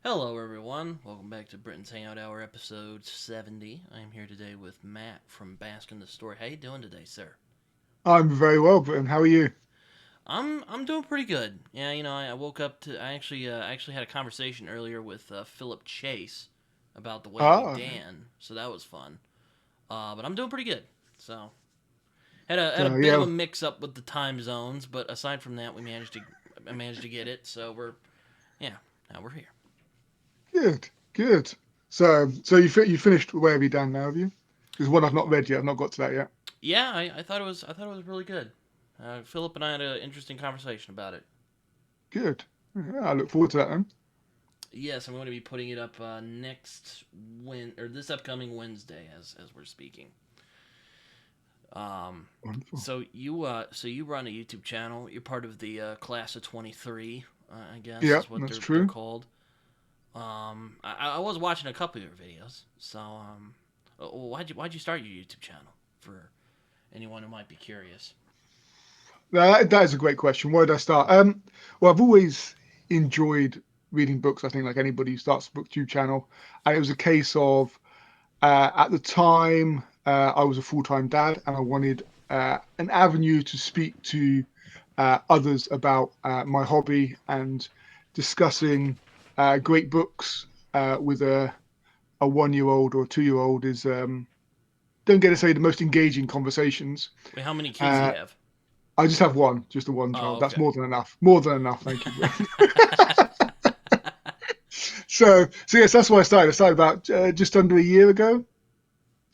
Hello, everyone. Welcome back to Britton's Hangout Hour, episode 70. I am here today with Matt from Bask in the Store. How you doing today, sir? I'm very well, Britton. How are you? I'm doing pretty good. Yeah, I woke up to I actually had a conversation earlier with Philip Chase about the Wavy Ah, Dan, so that was fun. But I'm doing pretty good. So had a bit of yeah, a mix up with the time zones, but aside from that, we managed to I managed to get it. So yeah, now we're here. good, good. So you finished Where Have You Done now, have you? There's one I've not read yet. I've not got to that yet. Yeah, I thought it was really good. Philip and I had an interesting conversation about it. Good. Yeah, I look forward to that then. Yes, I'm going to be putting it up this upcoming Wednesday as we're speaking. Um, Wonderful. so you run a YouTube channel. You're part of the class of 23, I guess Yeah, is what that's they're true. called. I was watching a couple of your videos. Why'd you start your YouTube channel for anyone who might be curious? That is a great question. Where did I start? Well, I've always enjoyed reading books. I think like anybody who starts a booktube channel, and it was a case of at the time I was a full-time dad, and I wanted an avenue to speak to others about my hobby and discussing great books with a 1-year-old or a 2-year-old is don't get to say the most engaging conversations. Wait, how many kids do you Uh, have? I just have one, just a one Oh, child. That's okay. more than enough. More than enough. Thank you. So yes, that's why I started. I started about just under a year ago.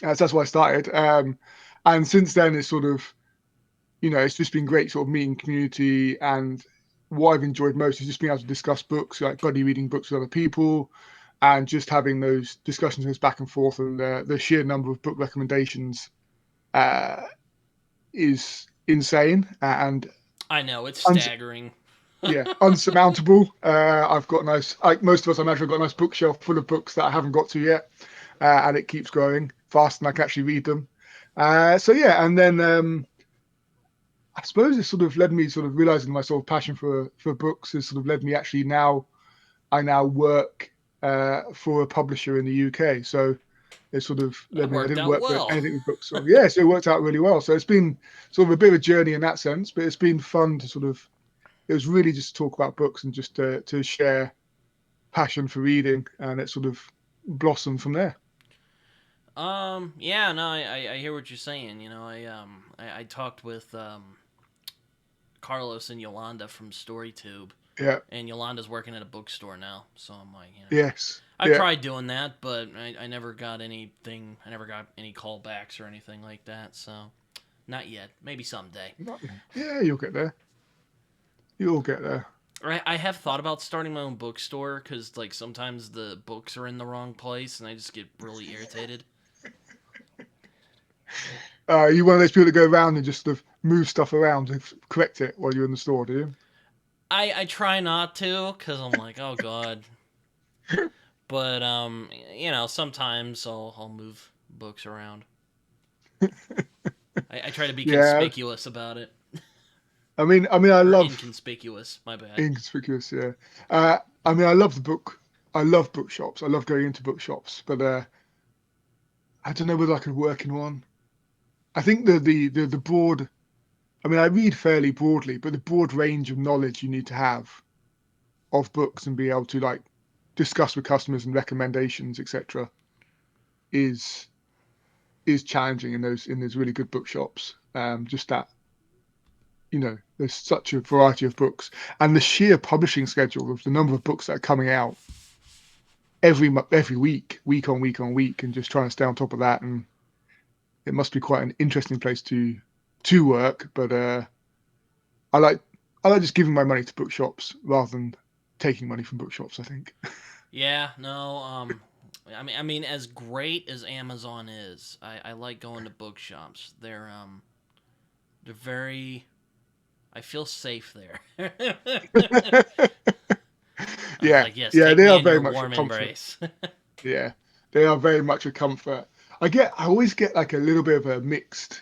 So that's why I started. And since then, it's sort of it's just been great sort of meeting community. And what I've enjoyed most is just being able to discuss books, like buddy reading books with other people, and just having those discussions goes back and forth. And the sheer number of book recommendations uh, is insane and I know it's uns- staggering. yeah, unsurmountable. I've got a nice, like most of us, I imagine, I've got a nice bookshelf full of books that I haven't got to yet, and it keeps growing faster than I can actually read them. So yeah, and then I suppose it sort of led me sort of realizing my sort of passion for books has sort of led me actually now I now work for a publisher in the UK. So it sort of That led me. I worked didn't out work for well. anything with books. So yeah, so it worked out really well. So it's been sort of a bit of a journey in that sense, but it's been fun to sort of. It was really just to talk about books and just to share passion for reading, and it sort of blossomed from there. Yeah, no, I hear what you're saying. I talked with Carlos and Yolanda from StoryTube, Yeah. and Yolanda's working at a bookstore now. So I'm like, Yes. I Yeah. tried doing that, but I never got anything. I never got any callbacks or anything like that. So not yet. Maybe someday. Yeah. You'll get there. You'll get there. I have thought about starting my own bookstore because like sometimes the books are in the wrong place and I just get really irritated. You one of those people that go around and just sort of move stuff around and correct it while you're in the store, do I try not to because I'm like, oh god. you? But sometimes I'll move books around. I try to be Yeah. conspicuous about it I or love inconspicuous. My bad. inconspicuous. Yeah. Uh, I love the book. I love bookshops. I love going into bookshops, but I don't know whether I could work in one. I think the broad. I read fairly broadly, but the broad range of knowledge you need to have of books and be able to like discuss with customers and recommendations, etc., is is challenging in those really good bookshops. Just that there's such a variety of books, and the sheer publishing schedule of the number of books that are coming out every week, week on week on week, and just trying to stay on top of that. And it must be quite an interesting place to work. But I like I like just giving my money to bookshops rather than taking money from bookshops, I think. Yeah, no. I mean, as great as Amazon is, I like going to bookshops. They're very. I feel safe there. I was Yeah, like, yes, yeah, take they me are in very your much a warm comfort. embrace. Yeah, they are very much a comfort. I always get like a little bit of a mixed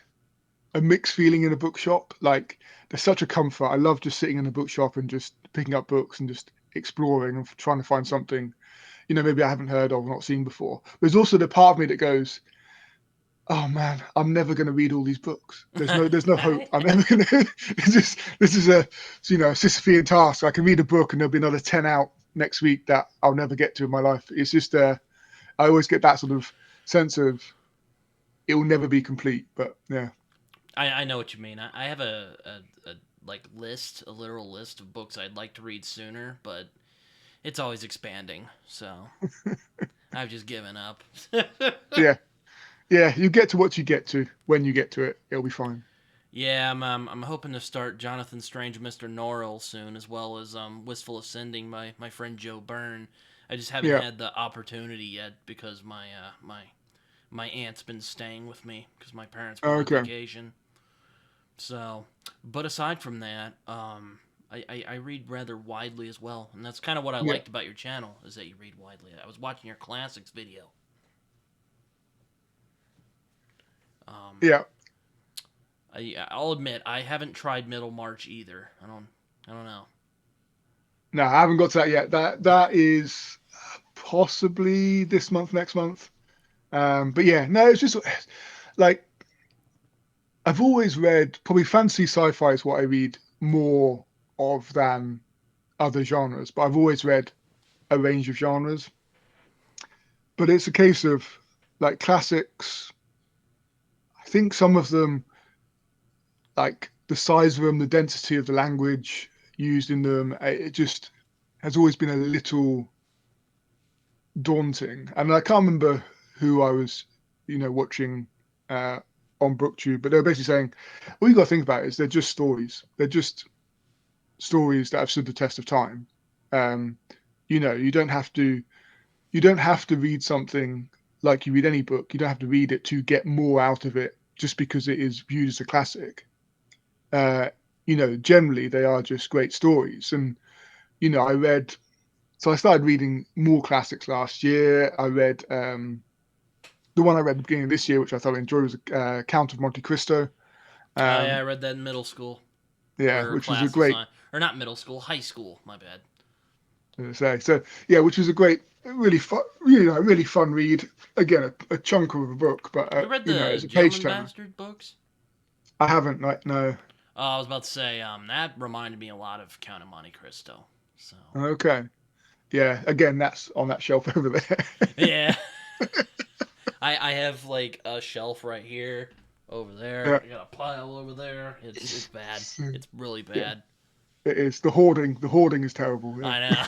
feeling in a bookshop. Like there's such a comfort. I love just sitting in a bookshop and just picking up books and just exploring and trying to find something, maybe I haven't heard of, not seen before. There's also the part of me that goes, oh man, I'm never going to read all these books. There's no hope. I'm never going to. This is a Sisyphean task. I can read a book and there'll be another 10 out next week that I'll never get to in my life. It's just I always get that sort of sense of it will never be complete. But yeah, I know what you mean. I have a like list, a literal list of books I'd like to read sooner, but it's always expanding. So I've just given up. yeah, yeah. You get to what you get to when you get to it. It'll be fine. Yeah, I'm hoping to start Jonathan Strange, Mr. Norrell soon, as well as Wistful Ascending by my friend Joe Byrne. I just haven't Yeah. had the opportunity yet because my aunt's been staying with me because my parents went on Okay. vacation. So, but aside from that, I read rather widely as well, and that's kind of what I Yeah. liked about your channel is that you read widely. I was watching your classics video. Um, Yeah. I'll admit I haven't tried Middlemarch either. I don't know. No, I haven't got to that yet. That is possibly this month, next month. But yeah, no, it's just like I've always read probably fantasy sci-fi is what I read more of than other genres, but I've always read a range of genres. But it's a case of like classics. I think some of them, like the size of them, the density of the language used in them, it just has always been a little daunting. And I can't remember who I was, watching uh, on BookTube, but they were basically saying, all you got to think about is they're just stories. They're just stories that have stood the test of time. Um, you don't have to read something like you read any book. You don't have to read it to get more out of it just because it is viewed as a classic. Uh, generally they are just great stories. And I read. So I started reading more classics last year. I read the one I read at the beginning of this year, which I thought I enjoyed, was Count of Monte Cristo. Oh yeah, I Um, read that in middle school yeah, for which was a classes great, on, or not middle school, high school. My bad. say. So yeah, which was a great, really fun, really fun read. Again, a chunk of a book, but You read the it's a page Gentleman turner. Bastard books? I haven't, like, no. I was about to say that reminded me a lot of Count of Monte Cristo. So Okay, yeah. Again, that's on that shelf over there. yeah, I have like a shelf right here, over there. Yeah, I got a pile over there. It's bad. It's really yeah. bad. It is the hoarding. The hoarding is terrible. I Yeah. know.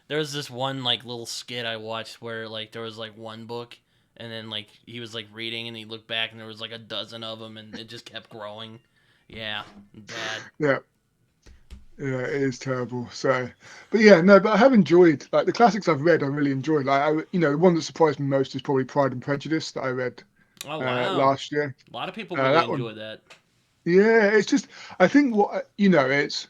There was this one like little skit I watched where like there was like one book and then like he was like reading and he looked back and there was like a dozen of them and it just kept growing. Yeah, bad. Yeah. Yeah, it is terrible. So, but yeah, no, but I have enjoyed like the classics I've read. I really enjoyed. Like, the one that surprised me most is probably Pride and Prejudice that I read Oh wow, last year. a lot of people really That one, enjoy that. yeah, it's just I think what it's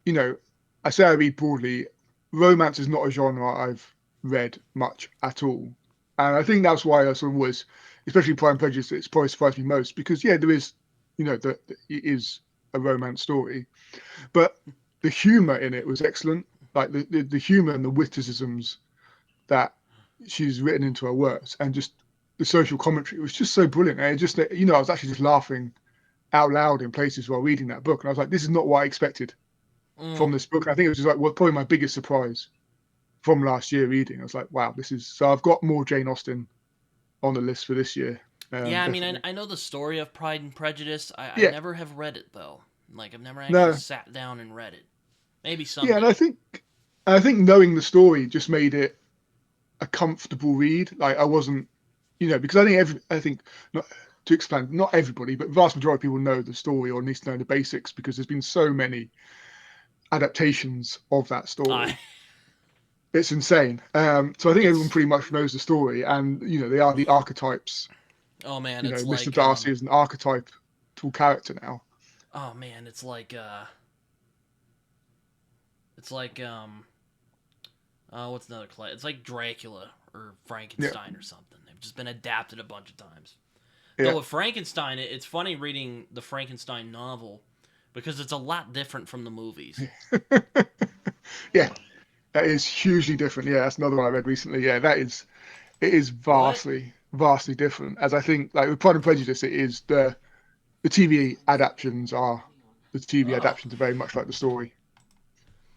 you know I say I read broadly. Romance is not a genre I've read much at all, and I think that's why I sort of was, especially Pride and Prejudice. It's probably surprised me most because yeah, there is, it is a romance story, but the humor in it was excellent. Like the humor and the witticisms that she's written into her works, and just the social commentary was just so brilliant. And it just, I was actually just laughing out loud in places while reading that book, and I was like, this is not what I expected Mm. from this book. And I think it was just like probably my biggest surprise from last year reading. I was like, wow, this is so. I've got more Jane Austen on the list for this year, Yeah, I mean, definitely. I know the story of Pride and Prejudice. I Yeah, never have read it though. Like I've never actually no, sat down and read it. Maybe yeah, and I someday. think knowing the story just made it a comfortable read. Like I wasn't, because I think not to explain, not everybody, but the vast majority of people know the story or at least know the basics because there's been so many adaptations of that I story. It's insane. So I think everyone it's pretty much knows the story, and they are the archetypes. oh man, it's Mr. like Darcy is an archetypal character now. oh man, it's like what's another clay? It's like Dracula or Yeah, Frankenstein or something. They've just been adapted a bunch of times. yeah, Though with Frankenstein, it's funny reading the Frankenstein novel because it's a lot different from the movies. Yeah, that is hugely different. Yeah, that's another one I read recently. Yeah, that is it is What? vastly different. As I think, like with Pride and Prejudice, it is the TV adaptations are the TV Oh, adaptations are very much like the story.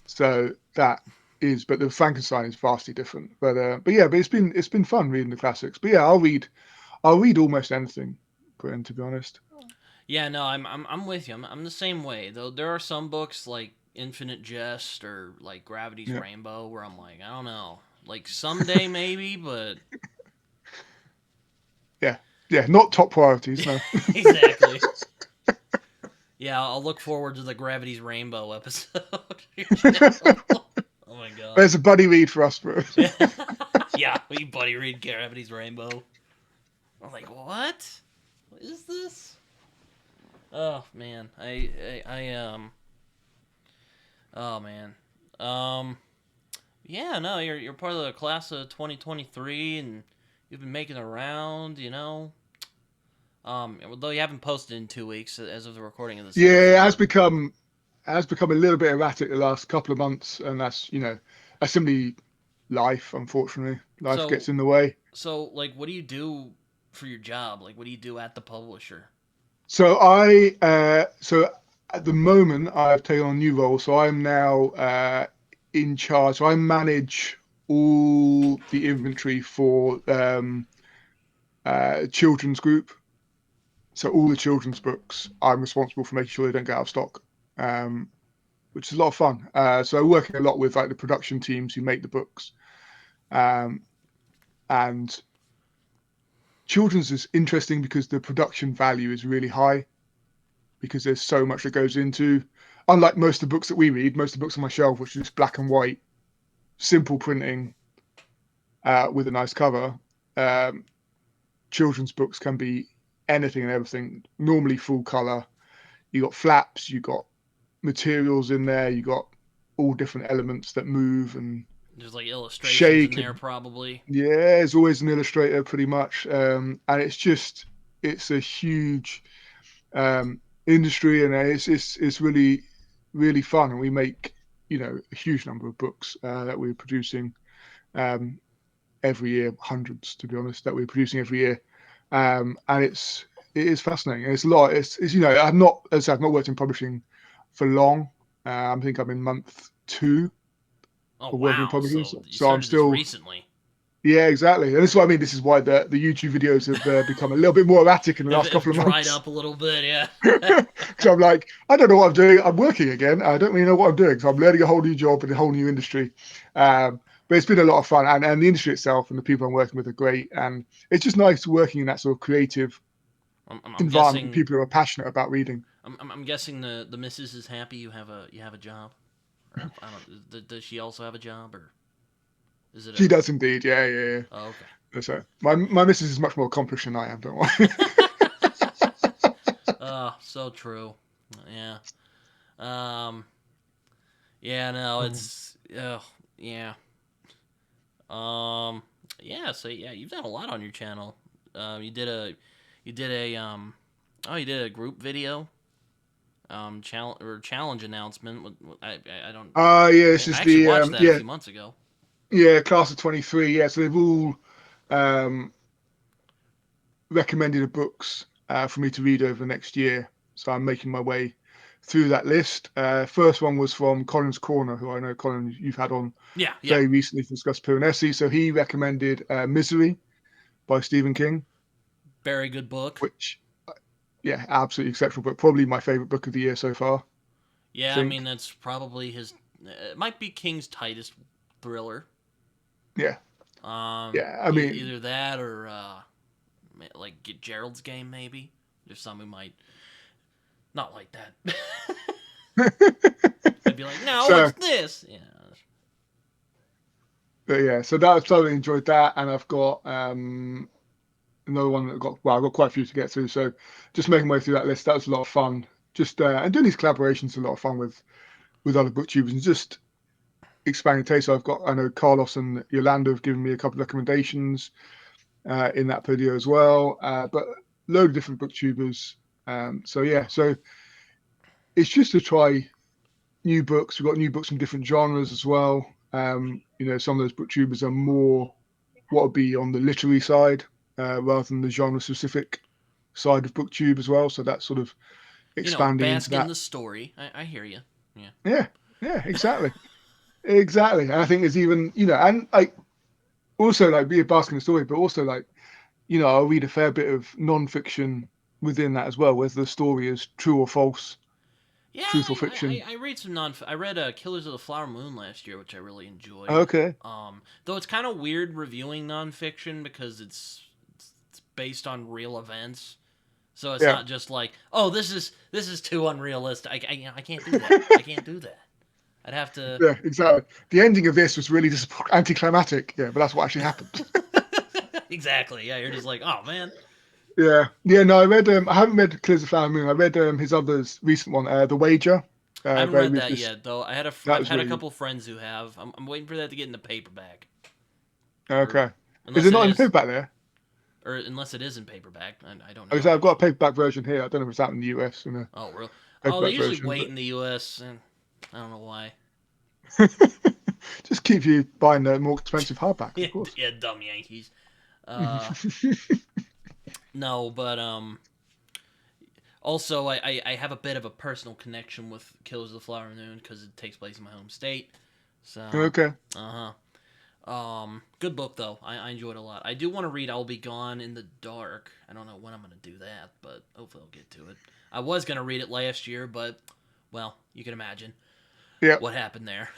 So that is, but the Frankenstein is vastly different. But yeah, but it's been fun reading the classics. But yeah, I'll read almost anything, Britain, to be honest. yeah. No, I'm with you. I'm the same way. Though there are some books like Infinite Jest or like Gravity's Yeah, Rainbow where I'm like, I don't know. Like someday maybe, but yeah, yeah. Not top priorities, no. exactly. Yeah, I'll look forward to the Gravity's Rainbow episode. Your channel. Oh my god. There's a buddy read for us, bro. Yeah, yeah. We buddy read Gravity's Rainbow. I'm like, what? What is this? Oh man, oh man, um, yeah. No, you're part of the class of 2023, and you've been making around. Though you haven't posted in 2 weeks as of the recording of this Yeah, episode. it has become a little bit erratic the last couple of months, and that's simply life. Unfortunately, life So gets in the way. So, like, what do you do for your job? Like, what do you do at the publisher? So at the moment I've taken on a new role. So I'm now in charge. So I manage all the inventory for children's group. So all the children's books, I'm responsible for making sure they don't get out of stock, um, which is a lot of fun. So working a lot with like the production teams who make the books, um, and children's is interesting because the production value is really high because there's so much that goes into. Unlike most of the books that we read, most of the books on my shelf, which is black and white, simple printing with a nice cover. Um, Children's books can be anything and everything. Normally full color. You got flaps, you got materials in there, you got all different elements that move and There's like illustrations in shake, there, and probably. yeah, there's always an illustrator pretty much, and it's a huge industry, and it's really fun, and we make a huge number of books that we're producing um, every year, hundreds to be honest, that we're producing every year, and it is fascinating. It's a lot. It's I've not, as I said, I've not worked in publishing for long. I think I'm in month two Oh of working in wow! publishing, So so, you so I'm started this still. recently. Yeah, exactly. And this is what I mean. This is why the YouTube videos have become a little bit more erratic in the last If couple of dried months. up a little bit, yeah. Because I'm like, I don't know what I'm doing. I'm working again. I don't really know what I'm doing. So I'm learning a whole new job in a whole new industry. But it's been a lot of fun. And the industry itself and the people I'm working with are great. And it's just nice working in that sort of creative I'm environment with guessing. people who are passionate about reading. I'm guessing the missus is happy you have a job. Or I don't. Does she also have a job, or is it She a? does indeed. Yeah, yeah, Oh, okay. yeah. So my missus is much more accomplished than I am. Don't worry. Oh, so true. Yeah. Um. Yeah. No. It's. Oh. Yeah. Um. Yeah. So yeah, you've done a lot on your channel. You did a. You did a. Oh, you did a group video. Challenge announcement. I don't. Yeah, this I is actually the watched that a yeah, few months ago. yeah, class of 23. Yeah, so they've all um, recommended the books for me to read over the next year. So I'm making my way through that list. First one was from Colin's Corner, who I know, Colin, you've had on Yeah. Yeah. very recently to discuss Piranesi. So he recommended Misery by Stephen King, Very good book. which, yeah, absolutely exceptional book. Probably my favorite book of the year so far, I Yeah. I mean, think. that's probably his. It might be King's tightest thriller. Yeah, yeah. I mean, Either that or like get Gerald's Game maybe. There's some who might not like that. They'd be like, no, so it's this. Yeah. but yeah, so that I totally enjoyed that, and I've got another one that got well, I've got quite a few to get through. So just making my way through that list, that was a lot of fun. Just and doing these collaborations is a lot of fun with other booktubers and just expanding taste. So I know Carlos and Yolanda have given me a couple of recommendations in that video as well. But load of different booktubers. So yeah, so it's just to try new books. We've got new books from different genres as well. Some of those booktubers are more what would be on the literary side rather than the genre specific side of booktube as well. So that's sort of expanding into Bask in that. the story. I hear you. Yeah. Yeah, yeah, exactly. Exactly. And I think there's even, and like also like be a basket story, but also like, I'll read a fair bit of non-fiction within that as well, whether the story is true or false, Yeah, truth or fiction. I read some non. I read Killers of the Flower Moon last year, which I really enjoyed. Okay. Though it's kind of weird reviewing nonfiction because it's based on real events, so it's Yeah. not just like, oh, this is too unrealistic. I can't do that. I can't do that. I'd have to. Yeah, exactly. The ending of this was really anticlimactic. Yeah, but that's what actually happened. Exactly. Yeah, you're just like, oh man. Yeah. Yeah, no, I read I haven't read Killers of the Flower Moon. I read his others recent one, The Wager. I haven't Very read that ruthless. yet, though. That I've was had a really good. couple friends who have. I'm waiting for that to get in the paperback, or Okay. Is unless it it not in is, paperback there? or unless it is in paperback. I don't I know I've got a actually. paperback version here. I don't know if it's out in the US in a Oh, real? Oh, they paperback usually version, wait but in the U.S. and I don't know why. just keep you buying the more expensive hardbacks, Yeah, of course. yeah, dumb Yankees. Uh, no, but also I have a bit of a personal connection with Killers of the Flower Moon because it takes place in my home state. So, Okay. good book though. I enjoyed it a lot. I do want to read "I'll Be Gone in the Dark." I don't know when I'm gonna do that, but hopefully I'll get to it. I was gonna read it last year, but well, you can imagine Yeah. what happened there.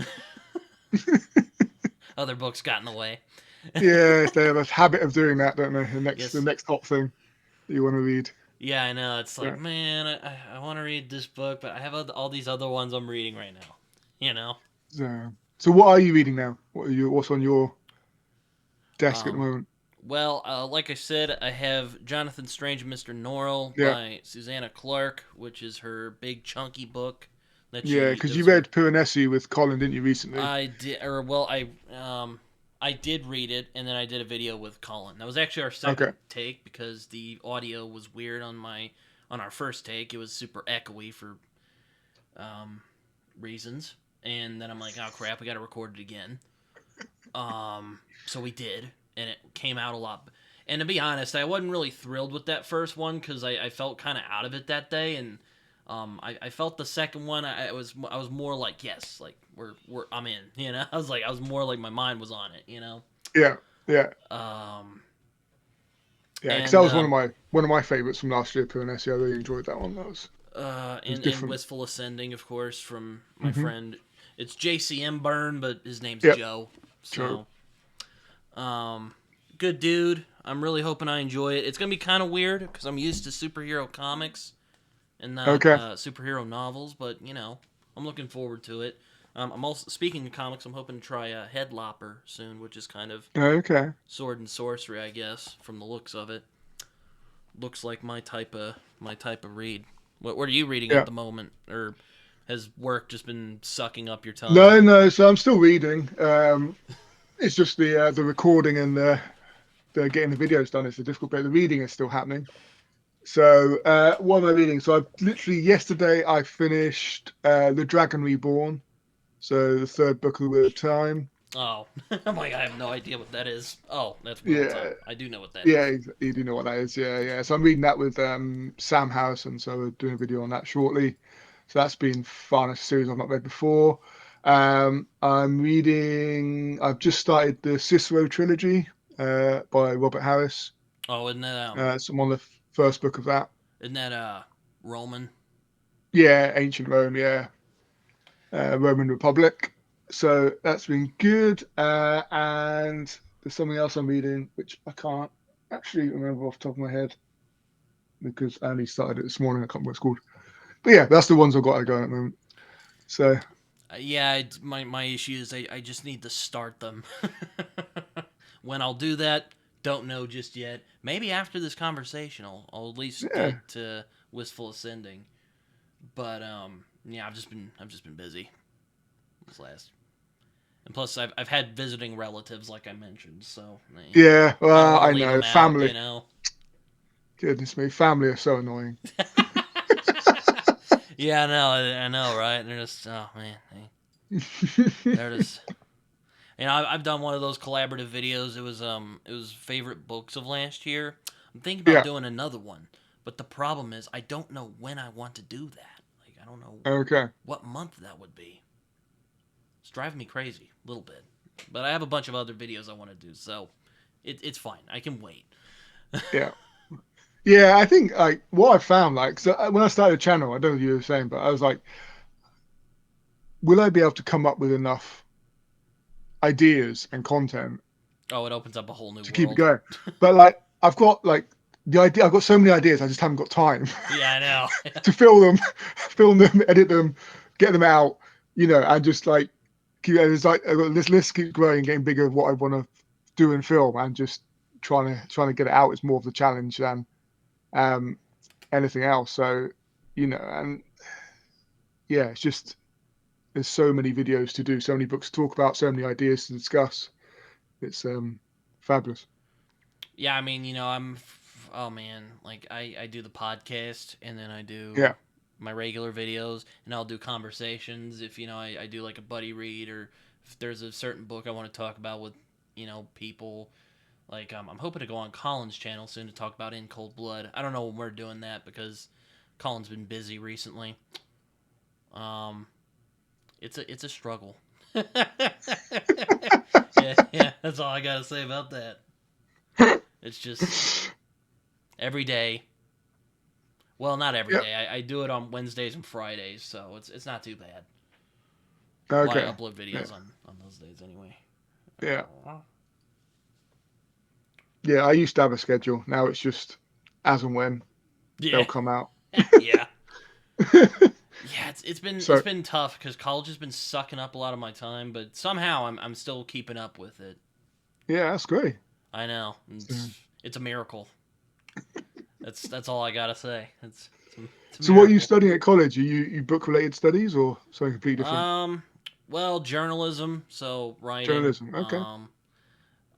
Other books got in the way. Yeah, they have a habit of doing that, don't they? The Yes. next hot thing that you want to read. Yeah, I know. It's like, Yeah. man, I want to read this book, but I have all these other ones I'm reading right now. You know. So what are you reading now? What's on your desk at the Um, moment? well, like I said, I have Jonathan Strange and Mr. Norrell Yeah. by Susanna Clark, which is her big chunky book that Yeah, she because you does her. read Piranesi with Colin, didn't you, recently? I did, or well, I did read it, and then I did a video with Colin. That was actually our Okay. second take because the audio was weird on our first take. It was super echoey for um, reasons, and then I'm like, oh crap, we got to record it again. So we did, and it came out a lot. And to be honest, I wasn't really thrilled with that first one because I felt kind of out of it that day, and I felt the second one. I was more like, yes, like I'm in. I was more like my mind was on it. Yeah. Yeah. Um, Yeah. Because that and was one of my favorites from last year, Piranesi. I really enjoyed that one. It was and different. Wistful Ascending, of course, from my Hmm. friend. It's JCM Byrne, but his name's Yep. Joe. True. So, good dude. I'm really hoping I enjoy it. It's gonna be kind of weird because I'm used to superhero comics and not Okay. superhero novels, but I'm looking forward to it. I'm also speaking of comics. I'm hoping to try Headlopper soon, which is kind of Okay. sword and sorcery, I guess, from the looks of it. Looks like my type of read. What are you reading at Yeah. the moment, or has work just been sucking up your time? No, no. So I'm still reading. It's just the recording and the getting the videos done is the difficult bit. The reading is still happening. So what am I reading? So I've literally yesterday I finished The Dragon Reborn. So the third book of the Wheel of Time. Oh, I'm like, I have no idea what that is. Oh, that's Wheel of Yeah, Time. I do know what that yeah, is. you do know what that is. Yeah, yeah. So I'm reading that with Sam Harrison. So we're doing a video on that shortly. So that's been fun. It's a series I've not read before. I'm reading. I've just started the Cicero trilogy by Robert Harris. Oh, isn't that So I'm on the first book of that. Roman? Yeah, ancient Rome. Yeah, Roman Republic. So that's been good. And there's something else I'm reading which I can't actually remember off the top of my head because I only started it this morning. I can't remember what it's called. But yeah, that's the ones I've got to go at the moment. So Yeah, my issue is I just need to start them. When I'll do that, don't know just yet. Maybe after this conversation, I'll at least yeah, get to Wistful Ascending. But yeah, I've just been busy this last. And plus, I've had visiting relatives, like I mentioned, so yeah. I don't Well, want to I leave know them out, family. Goodness me, family are so annoying. Yeah, I know, right? And they're just, oh man, they're just. And I've done one of those collaborative videos. It was favorite books of last year. I'm thinking about Yeah. doing another one, but the problem is I don't know when I want to do that. Like I don't know Okay. what month that would be. It's driving me crazy a little bit. But I have a bunch of other videos I want to do, so it's fine. I can wait. Yeah. Yeah. I think like what I found like so when I started the channel, I don't know if you were saying, but I was like, will I be able to come up with enough ideas and content Oh, it opens up a whole new to keep it world. going? But like I've got like the idea. I've got so many ideas. I just haven't got time Yeah, I know. to film them, film them, edit them, get them out. And just like keep. It's like this list keeps growing, getting bigger of what I want to do and film, and just trying to get it out is more of the challenge than um, anything else. So, and yeah, it's just there's so many videos to do, so many books to talk about, so many ideas to discuss. It's fabulous. Yeah, I mean, oh man, like I do the podcast and then I do Yeah. my regular videos and I'll do conversations if I do like a buddy read or if there's a certain book I want to talk about with people. Like I'm hoping to go on Colin's channel soon to talk about In Cold Blood. I don't know when we're doing that because Colin's been busy recently. Um, it's a struggle. Yeah, that's all I gotta say about that. It's just every day. Well, not every Yeah. day. I do it on Wednesdays and Fridays, so it's not too bad. Well, I Okay. upload Yeah. videos on those days anyway. Yeah. Uh, Yeah. I used to have a schedule. Now it's just as and when they'll yeah, come out. yeah, yeah. It's So been tough because college has been sucking up a lot of my time, but somehow I'm still keeping up with it. yeah, that's great. I know So, it's a miracle. That's all I gotta say. It's a so what are you miracle. studying at college? Are you book related studies or something completely different? Um, well, journalism, so writing. Journalism. Okay.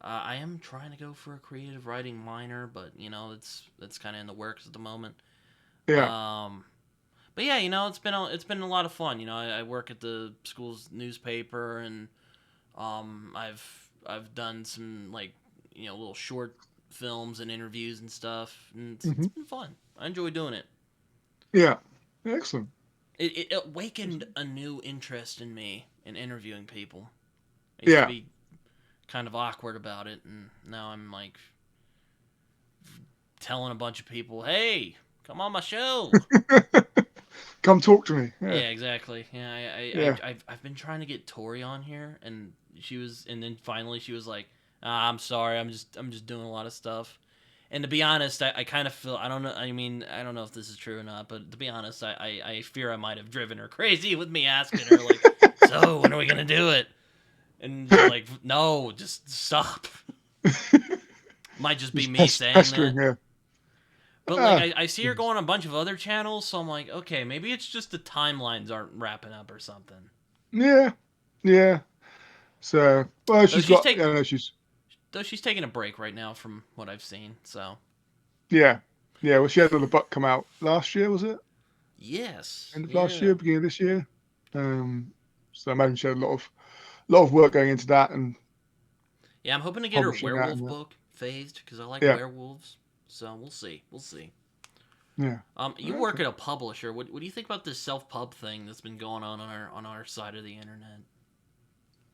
I am trying to go for a creative writing minor, but that's kind of in the works at the moment. Yeah. Um, but yeah, it's been a lot of fun. I work at the school's newspaper, and I've done some like little short films and interviews and stuff, and it's Hmm. been fun. I enjoy doing it. Yeah. Excellent. It awakened a new interest in me in interviewing people. I used to Yeah. be kind of awkward about it, and now I'm like telling a bunch of people, "Hey, come on my show." Come talk to me. Yeah. Yeah, exactly. Yeah, Yeah. I've been trying to get Tori on here, and and then finally she was like, I'm sorry, I'm just doing a lot of stuff." And to be honest, I kind of feel I don't know. I mean, I don't know if this is true or not, but to be honest, I fear I might have driven her crazy with me asking her like, "So when are we gonna do it?" And she's like, "No, just stop." Might just be Just me saying pestering. that. Yeah. But like Ah. I see her go on a bunch of other channels, so I'm like, okay, maybe it's just the timelines aren't wrapping up or something. Yeah. Yeah. So, well, Though she's she's got. take I don't know. She's. though she's taking a break right now from what I've seen. So Yeah. Yeah. Well, she had another book come out last year, was it? yes, End of last yeah, year, beginning of this year. Um. So I imagine she had a lot of work going into that and yeah. I'm hoping to get her publishing that werewolf and book phased because I like yeah. werewolves. So we'll see, we'll see. Yeah. You work Okay. at a publisher. What do you think about this self pub thing that's been going on our side of the internet?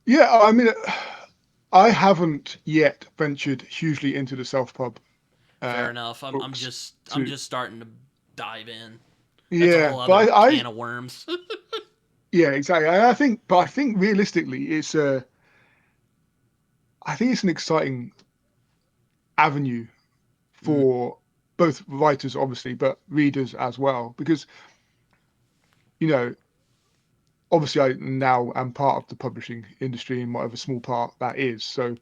Yeah. I mean, I haven't yet ventured hugely into the self pub Fair enough. books. I'm To just starting to dive in. That's a yeah, whole other but can of worms. yeah, exactly. I think realistically, I think it's an exciting avenue Mm, for both writers, obviously, but readers as well, because you know, obviously, I now am part of the publishing industry in whatever small part that is. So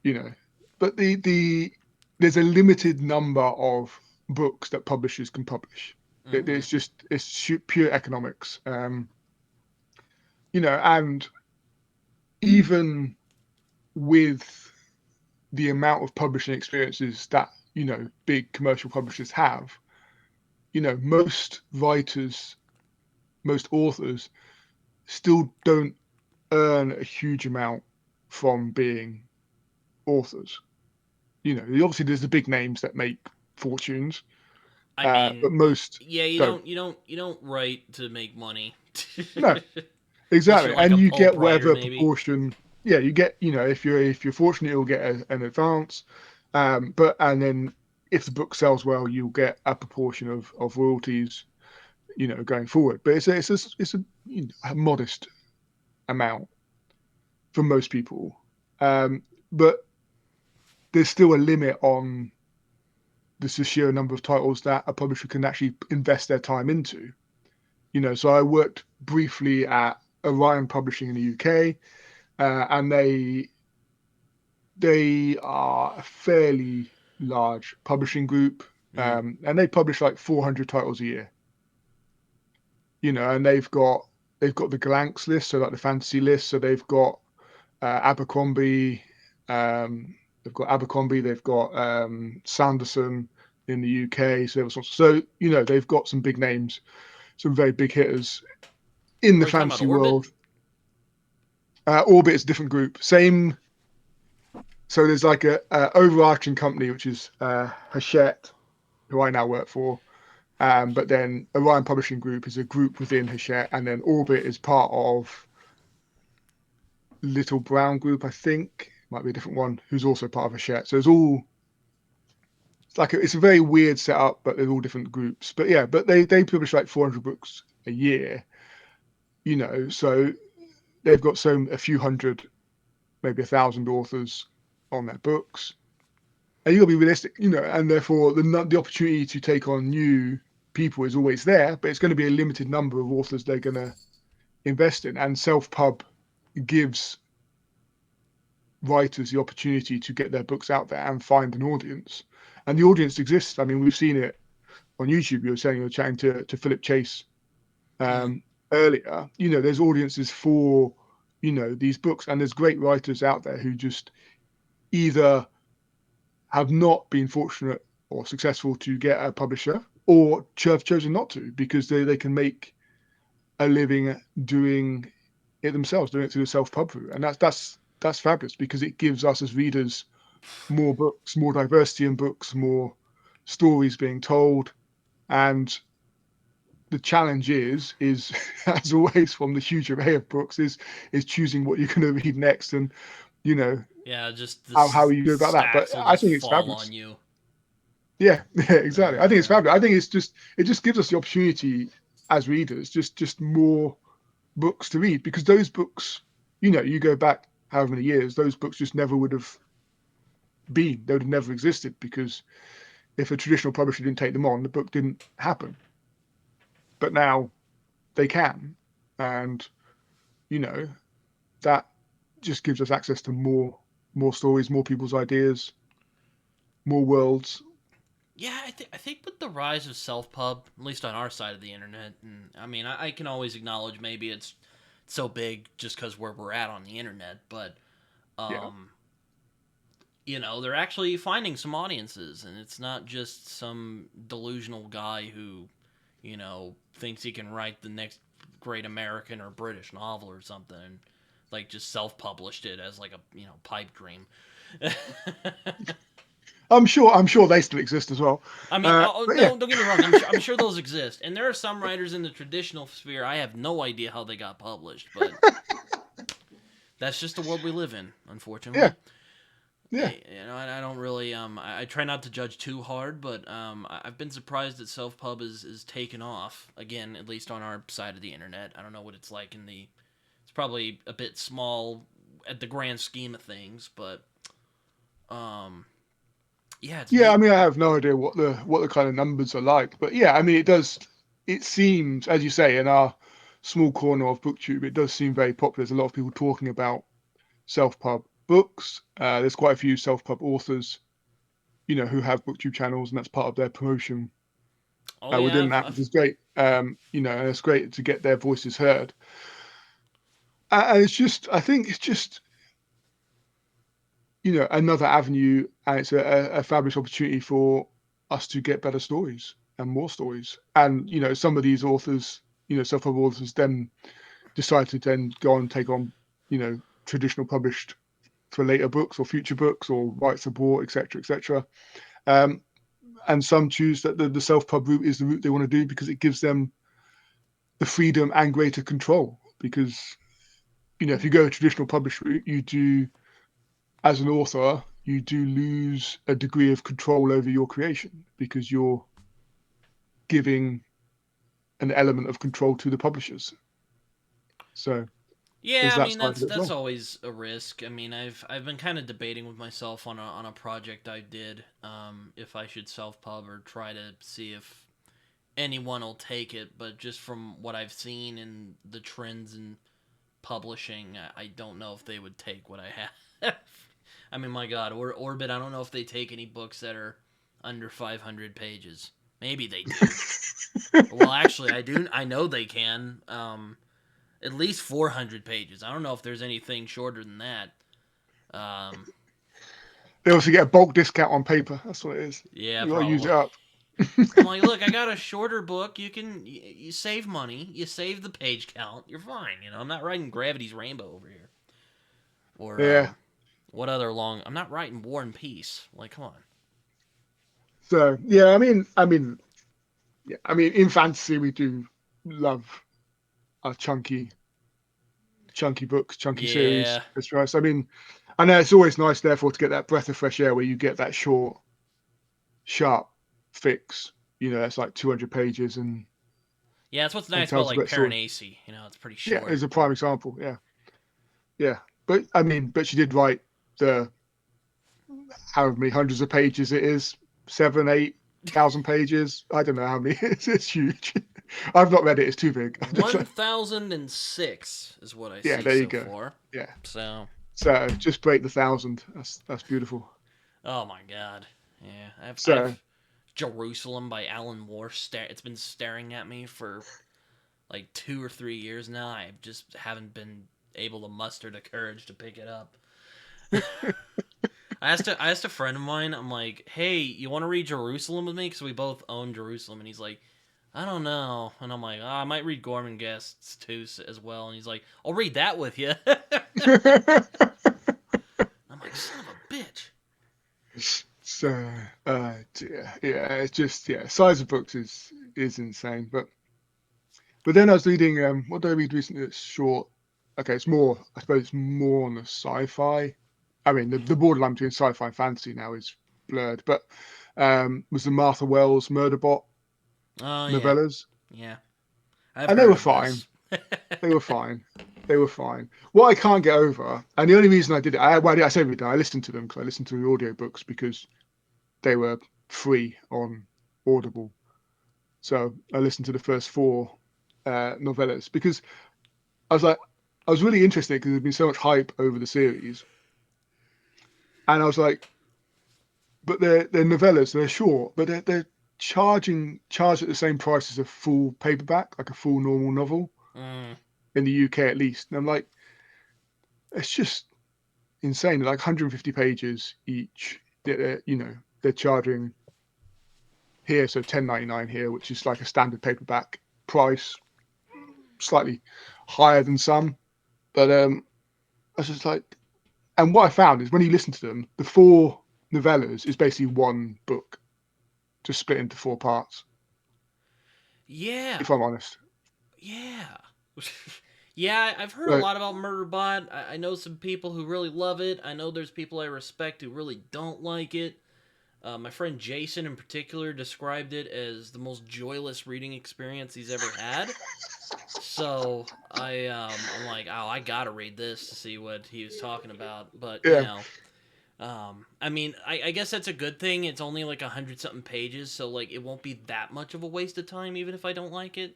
you know, but there's a limited number of books that publishers can publish. mm, It's pure economics. And even with the amount of publishing experiences that big commercial publishers have, most writers most authors still don't earn a huge amount from being authors. Obviously there's the big names that make fortunes, I but mean, most yeah, don't. you don't write to make money. No, Unless exactly. you're like And a you pulp get writer, whatever maybe. proportion. Yeah, you get. If you're fortunate, you'll get an advance. And then if the book sells well, you'll get a proportion of royalties. Going forward. But it's a modest amount for most people. But there's still a limit on the sheer number of titles that a publisher can actually invest their time into. So I worked briefly at Orion Publishing in the UK, and they are a fairly large publishing group, Mm. and they publish like 400 titles a year. And they've got the Glanks list, so like the fantasy list. So Abercrombie, they've got Abercrombie, they've got Sanderson in the UK. So they've got some big names, some very big hitters in Are the we talking about fantasy Orbit? world. Orbit is a different group. Same. So there's like a overarching company which is Hachette, who I now work for. But then Orion Publishing Group is a group within Hachette, and then Orbit is part of Little Brown Group, I think. Might be a different one, who's also part of Hachette. So it's a very weird setup, but they're all different groups. But yeah, but they publish like 400 books a year, so they've got a few hundred, maybe 1,000 authors on their books. And you got to be realistic, and therefore the opportunity to take on new people is always there, but it's going to be a limited number of authors they're going to invest in. And self-pub gives writers the opportunity to get their books out there and find an audience. And the audience exists. I mean, we've seen it on YouTube. You were saying you were chatting to Philip Chase Mm. earlier. There's audiences for these books, and there's great writers out there who just either have not been fortunate or successful to get a publisher, or have chosen not to because they can make a living doing it themselves, doing it through the self-pub route. And that's fabulous because it gives us as readers more books, more diversity in books, more stories being told. And the challenge is as always from the huge array of books is choosing what you're going to read next, and you know Yeah, just the how you go about that. But stacks will I just think it's fall fabulous. on you. Yeah, yeah, exactly. I think it's Uh, fabulous. I think it just gives us the opportunity as readers, just more books to read, because those books, you go back however many years, those books just never would have been. They would have never existed because if a traditional publisher didn't take them on, the book didn't happen. But now they can, and you know that just gives us access to more stories, more people's ideas, more worlds. yeah, I think with the rise of self pub, at least on our side of the internet, and I mean, I can always acknowledge maybe it's so big just because where we're at on the internet, but Yeah, um, they're actually finding some audiences, and it's not just some delusional guy who, thinks he can write the next great American or British novel or something, and like just self-published it as like a pipe dream. I'm sure they still exist as well. I mean, oh, But yeah, no, don't get me wrong. I'm sure those exist, and there are some writers in the traditional sphere. I have no idea how they got published, but that's just the world we live in, yeah, unfortunately. yeah. I don't really I try not to judge too hard, but I've been surprised that self pub is taken off again, at least on our side of the internet. I don't know what it's like in the. It's probably a bit small at the grand scheme of things, but um, yeah, it's Yeah, I neat. mean, I have no idea what the kind of numbers are like, but yeah, I mean, it does. It seems, as you say, in our small corner of BookTube, it does seem very popular. There's a lot of people talking about self-pub books. There's quite a few self-pub authors, who have BookTube channels, and that's part of their promotion Oh yeah, within that, which is great. And it's great to get their voices heard. And I think it's just, another avenue, and it's a fabulous opportunity for us to get better stories and more stories. And some of these authors, self-pub authors then decide to then go on and take on, traditional published for later books or future books or rights support, etc., etc. Um, and some choose that the self-pub route is the route they want to do because it gives them the freedom and greater control. Because if you go a traditional published route, you do, as an author, you do lose a degree of control over your creation because you're giving an element of control to the publishers. So Yeah, there's I that mean side of it as that's well. always a risk. I mean, I've been kind of debating with myself on a project I did, if I should self pub or try to see if anyone will take it. But just from what I've seen in the trends in publishing, I don't know if they would take what I have. I mean, my God, Orbit. I don't know if they take any books that are under 500 pages. Maybe they do. Well, actually, I do. I know they can. At least 400 pages. I don't know if there's anything shorter than that. Um, They also get a bulk discount on paper. That's what it is. yeah, You got to use probably. it up. I'm like, look, I got a shorter book. You save money. You save the page count. You're fine. I'm not writing Gravity's Rainbow over here. Or Yeah. what other long? I'm not writing War and Peace. Like, come on. So yeah, in fantasy we do love our chunky books, chunky series. Yeah, That's right. So, I know it's always nice, therefore, to get that breath of fresh air where you get that short, sharp fix. It's like 200 pages yeah. That's what's and nice about tells a like great story. Piranesi. It's pretty Yeah, short. as a prime example. Yeah, yeah. But she did write the however many hundreds of pages it is, 7,000, 8,000 pages. I don't know how many. It's huge. I've not read it. It's too big. 1006 is what I Yeah, see there you so go. far. Yeah. So, So just break the 1,000. That's beautiful. oh my God. Yeah, I've So Jerusalem by Alan Moore. It's been staring at me for like 2 or 3 years now. I just haven't been able to muster the courage to pick it up. I asked a friend of mine. I'm like, "Hey, you want to read Jerusalem with me? Because we both own Jerusalem." And he's like, "I don't know." And I'm like, I might read Gorman Guests too as well." And he's like, "I'll read that with you." I'm like, "Son of a bitch." so dear. Yeah, it's just size of books is insane. But then I was reading what did I read recently that's short? Okay, it's more I suppose it's more on the sci-fi. The borderline between sci-fi and fantasy now is blurred, but was the Martha Wells Murderbot Oh yeah, novellas. yeah. I've And they heard were of fine. this. They were fine. They were fine. What I can't get over, and the only reason I did it, I say I listened to them because I listened to the audiobooks because they were free on Audible. So I listened to the first four novellas because I was like, I was really interested because there's been so much hype over the series, and I was like, but they're novellas, they're short, but they're charged at the same price as a full paperback, like a full normal novel Mm. in the UK at least. And I'm like, it's just insane. Like 150 pages each. They're charging here, so 10.99 here, which is like a standard paperback price, slightly higher than some. But I was just like, and what I found is when you listen to them, the four novellas is basically one book, just split into four parts. Yeah, If I'm honest, yeah. Yeah, I've heard a but lot about Murderbot. I know some people who really love it. I know there's people I respect who really don't like it. My friend Jason, in particular, described it as the most joyless reading experience he's ever had. So I'm like, oh, I gotta read this to see what he was talking about. But yeah, I mean, I guess that's a good thing. It's only like 100 something pages, so like it won't be that much of a waste of time, even if I don't like it.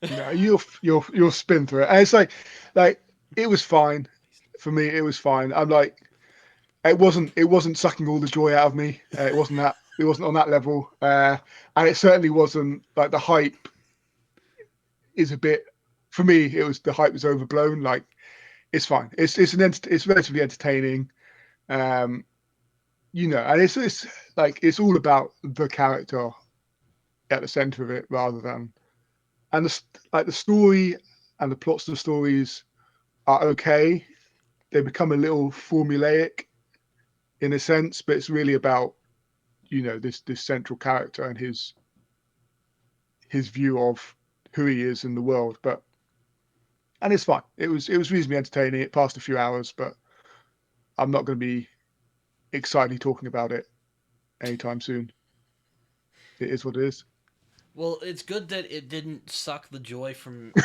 no, you'll spin through it, and it's like it was fine for me. It was fine. I'm like, it wasn't sucking all the joy out of me. It wasn't on that level, and it certainly wasn't like the hype is a bit. For me, it was the hype was overblown. Like it's fine. It's relatively entertaining. Um, and it's like it's all about the character at the center of it rather than. and the story and the plots of the stories are okay. They become a little formulaic in a sense, but it's really about this central character and his view of who he is in the world. And it's fine. It was reasonably entertaining. It passed a few hours, but I'm not going to be excitedly talking about it anytime soon. It is what it is. Well, it's good that it didn't suck the joy from you.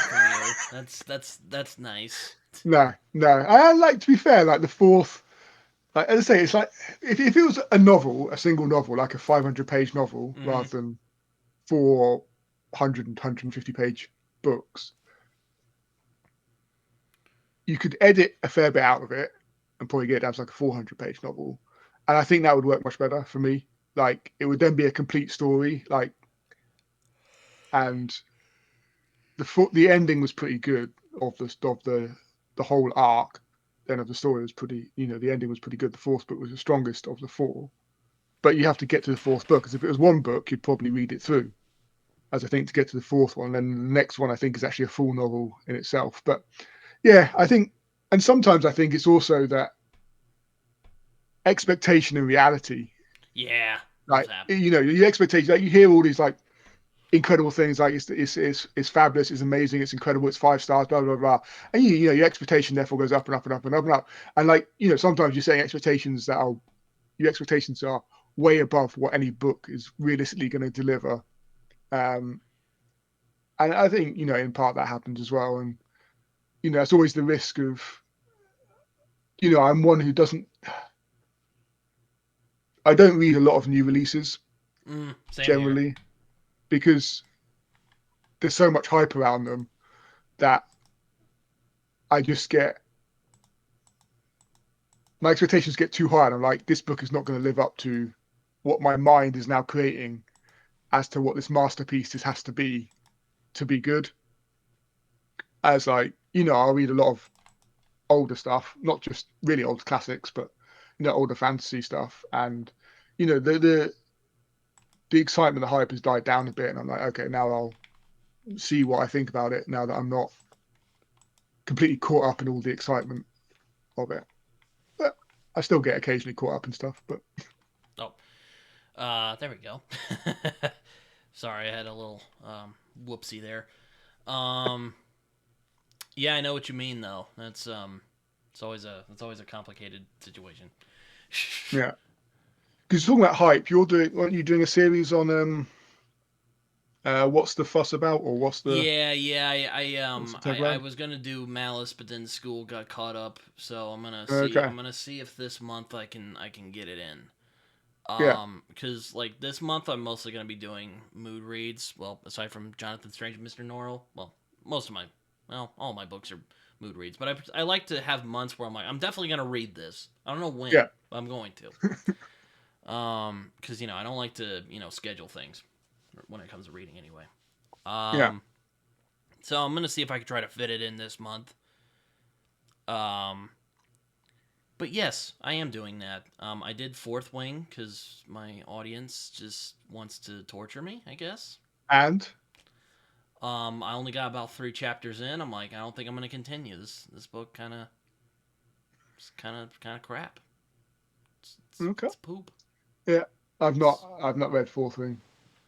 That's nice. No, no. I like, to be fair, like the fourth. Like, as I say, it's like if it was a novel, a single novel, like a 500-page novel, Mm-hmm. rather than 400 and 150-page books, you could edit a fair bit out of it and probably get it down to like a 400-page novel. And I think that would work much better for me. Like, it would then be a complete story. Like, and the ending was pretty good of the whole arc. Then of the story was pretty. The ending was pretty good. The fourth book was the strongest of the four. But you have to get to the fourth book, because if it was one book, you'd probably read it through. As I think, to get to the fourth one, then the next one I think is actually a full novel in itself. But yeah, I think, and sometimes I think it's also that expectation and reality. Yeah, those Like, happen. your expectation. Like, you hear all these like incredible things, like it's fabulous, it's amazing, it's incredible, it's 5 stars, blah blah blah. And your expectation therefore goes up and up and up and up and up. And like, sometimes you're setting expectations that are your expectations are way above what any book is realistically going to deliver. Um, and I think in part that happens as well. And it's always the risk of I'm one who doesn't. I don't read a lot of new releases Same here. generally, because there's so much hype around them that I just get my expectations get too high, and I'm like, this book is not going to live up to what my mind is now creating as to what this masterpiece this has to be good. As like, I'll read a lot of older stuff, not just really old classics, but older fantasy stuff, and the excitement, the hype has died down a bit, and I'm like, okay, now I'll see what I think about it now that I'm not completely caught up in all the excitement of it. But I still get occasionally caught up in stuff. But Oh, there we go. Sorry, I had a little whoopsie there. Um, yeah, I know what you mean though. It's always a complicated situation. yeah, because talking about hype, aren't you doing a series on what's the fuss about, or Yeah, yeah. what's the I tagline? was gonna do Malice, but then school got caught up, so I'm gonna see. Okay, I'm gonna see if this month I can get it in. yeah, Because like this month I'm mostly gonna be doing mood reads. Well, aside from Jonathan Strange and Mr. Norrell, well, most of my, well, all my books are mood reads. But I like to have months where I'm like, I'm definitely gonna read this. I don't know when, yeah, but I'm going to. Because I don't like to schedule things when it comes to reading anyway. yeah. Um, so I'm gonna see if I can try to fit it in this month. Um, but yes, I am doing that. I did Fourth Wing because my audience just wants to torture me, I guess. And I only got about 3 chapters in. I'm like, I don't think I'm gonna continue. This book kind of crap. It's, it's, okay, it's poop. yeah, I've not It's, I've not read Fourth Wing,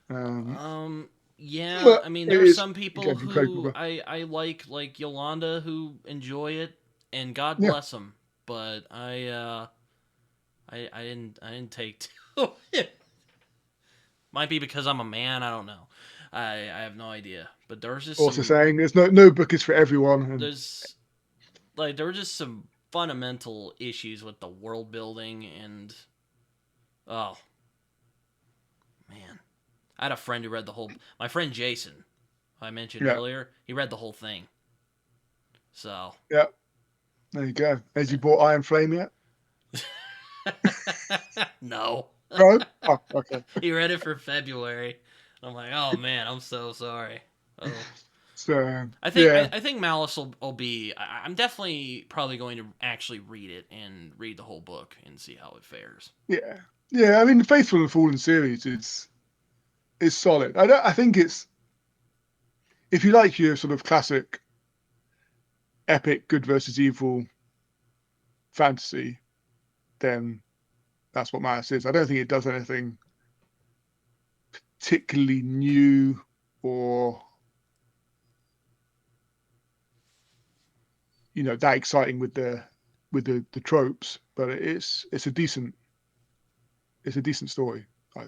um, yeah. but I mean, it there are is some people again from Craig who Cooper. I like Yolanda, who enjoy it, and God Yeah, bless them. But I didn't take to it. Might be because I'm a man. I don't know. I have no idea. But also saying there's no book is for everyone, and there's there were just some fundamental issues with the world building and oh man, I had a friend who read the whole. My friend Jason, who I mentioned yeah, earlier, he read the whole thing. So yeah. There you go. Has you bought Iron Flame yet? no, No. Oh, okay. he read it for February. I'm like, oh man, I'm so sorry. Oh. So I think I, yeah, I think Malice will be. I'm definitely probably going to actually read it and read the whole book and see how it fares. yeah, yeah. I mean, the Faithful and Fallen series is solid. I think if you like your sort of classic epic good versus evil fantasy, then that's what Malice is. I don't think it does anything particularly new or that exciting with the tropes, but it's a decent story.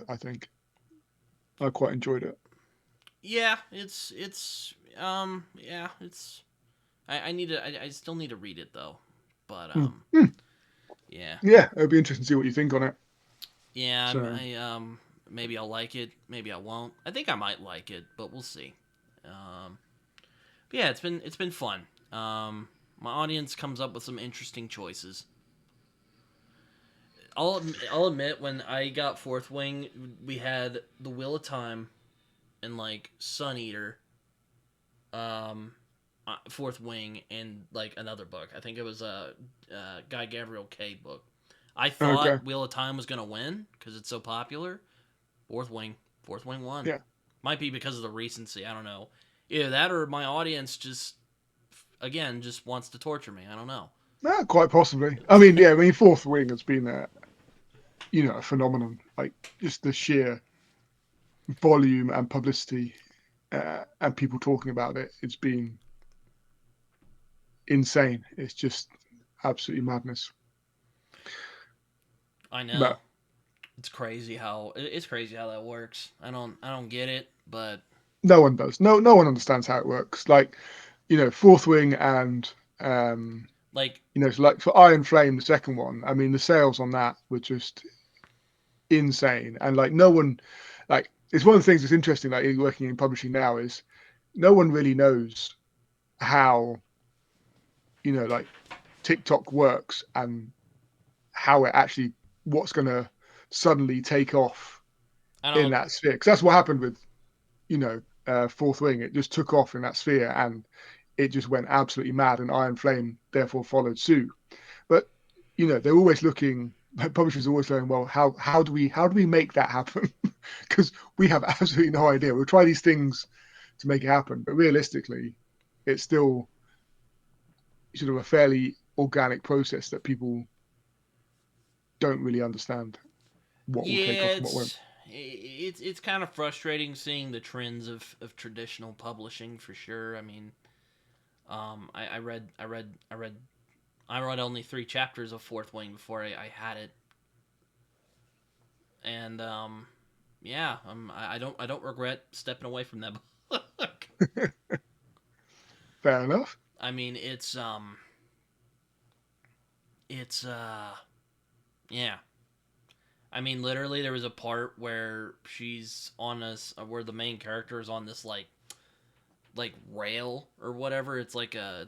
I think I quite enjoyed it. Yeah, yeah, it's I need to I still need to read it though. But Mm. Mm. yeah. Yeah, it'll be interesting to see what you think on it. Yeah, So maybe I'll like it, maybe I won't. I think I might like it, but we'll see. Um but yeah, it's been fun. My audience comes up with some interesting choices. I'll admit when I got Fourth Wing, we had The Wheel of Time and like Sun Eater, um, Fourth Wing, and like another book. I think it was a Guy Gavriel K book. I okay, thought Wheel of Time was gonna win because it's so popular. Fourth Wing, Fourth Wing won. yeah, Might be because of the recency. I don't know. Either that or my audience just wants to torture me. I don't know. quite possibly. I mean, yeah, I mean, Fourth Wing has been a phenomenon. Like just the sheer volume and publicity and people talking about it. It's been insane. It's just absolutely madness. I know. But It's crazy how that works. I don't get it, but no one does. No one understands how it works. Like, Fourth Wing and like so like for Iron Flame, the second one. I mean, the sales on that were just insane, and like no one, like it's one of the things that's interesting. Like working in publishing now is no one really knows how like TikTok works and how it actually what's going to suddenly take off I in don't that sphere. Because that's what happened with Fourth Wing. It just took off in that sphere and it just went absolutely mad, and Iron Flame therefore followed suit. But they're always looking. Publishers are always saying, "Well, how do we make that happen?" Because we have absolutely no idea. We'll try these things to make it happen, but realistically, it's still sort of a fairly organic process that people don't really understand what will take Yeah, off and what won't. it's kind of frustrating seeing the trends of traditional publishing for sure. I mean, I read only 3 chapters of Fourth Wing before I had it, and yeah, I don't regret stepping away from that book. Fair enough. I mean, it's yeah. I mean, literally, there was a part where she's on this, where the main character is on this like rail or whatever. It's like a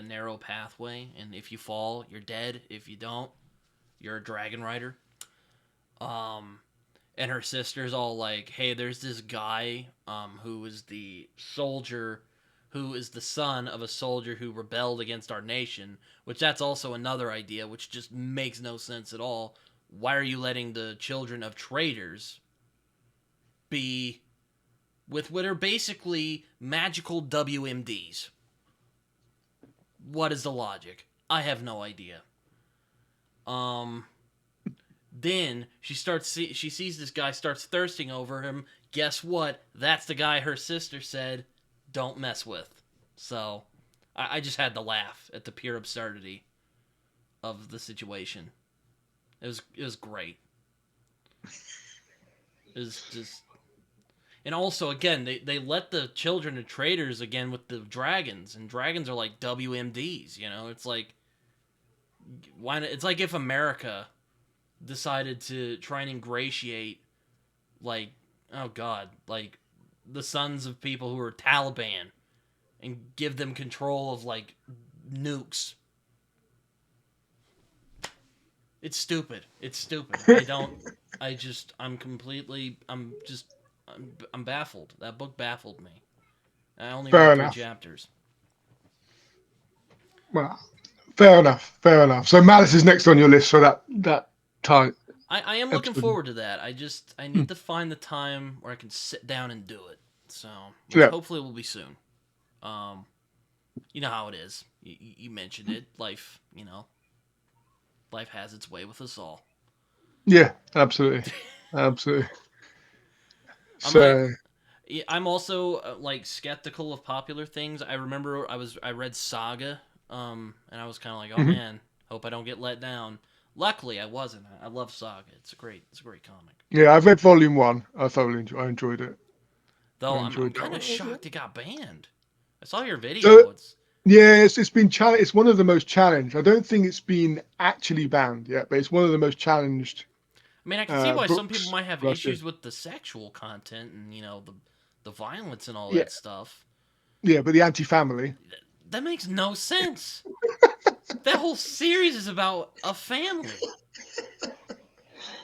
narrow pathway, and if you fall, you're dead. If you don't, you're a dragon rider. Um, and her sister's all like, "Hey, there's this guy, who is the soldier, who is the son of a soldier who rebelled against our nation." Which that's also another idea, which just makes no sense at all. Why are you letting the children of traitors be with what are basically magical WMDs? What is the logic? I have no idea. Um, then she sees this guy, starts thirsting over him. Guess what? That's the guy her sister said don't mess with. So I just had to laugh at the pure absurdity of the situation. It was great. It was just, and also again they let the children of traders again with the dragons, and dragons are like WMDs. It's like, why not? It's like if America decided to try and ingratiate, like, oh god, like the sons of people who are Taliban and give them control of like nukes. It's stupid. It's stupid. I'm baffled. That book baffled me. I only Fair read three enough. chapters. Well, fair enough. Fair enough. So Malice is next on your list for that time I am looking episode. forward to that. I Hmm. need to find the time where I can sit down and do it. So, which Yeah, hopefully will be soon. Um, you know how it is. You mentioned it. Life, life has its way with us all. yeah, absolutely, absolutely. I'm not. So, I'm also like skeptical of popular things. I remember I read Saga, and I was kind of like, oh mhm. man, hope I don't get let down. Luckily, I wasn't. I love Saga. It's a great comic. Yeah, I've read Volume One. I enjoyed it. I Though I'm enjoyed that kind of one. shocked it got banned. I saw your So video. It's yeah, it's been challenged. It's one of the most challenged. I don't think it's been actually banned yet, but it's one of the most challenged I mean, I can see why some people books might have last year. issues with the sexual content and the violence and all Yeah, that stuff. yeah, but the anti-family. That makes no sense. That whole series is about a family.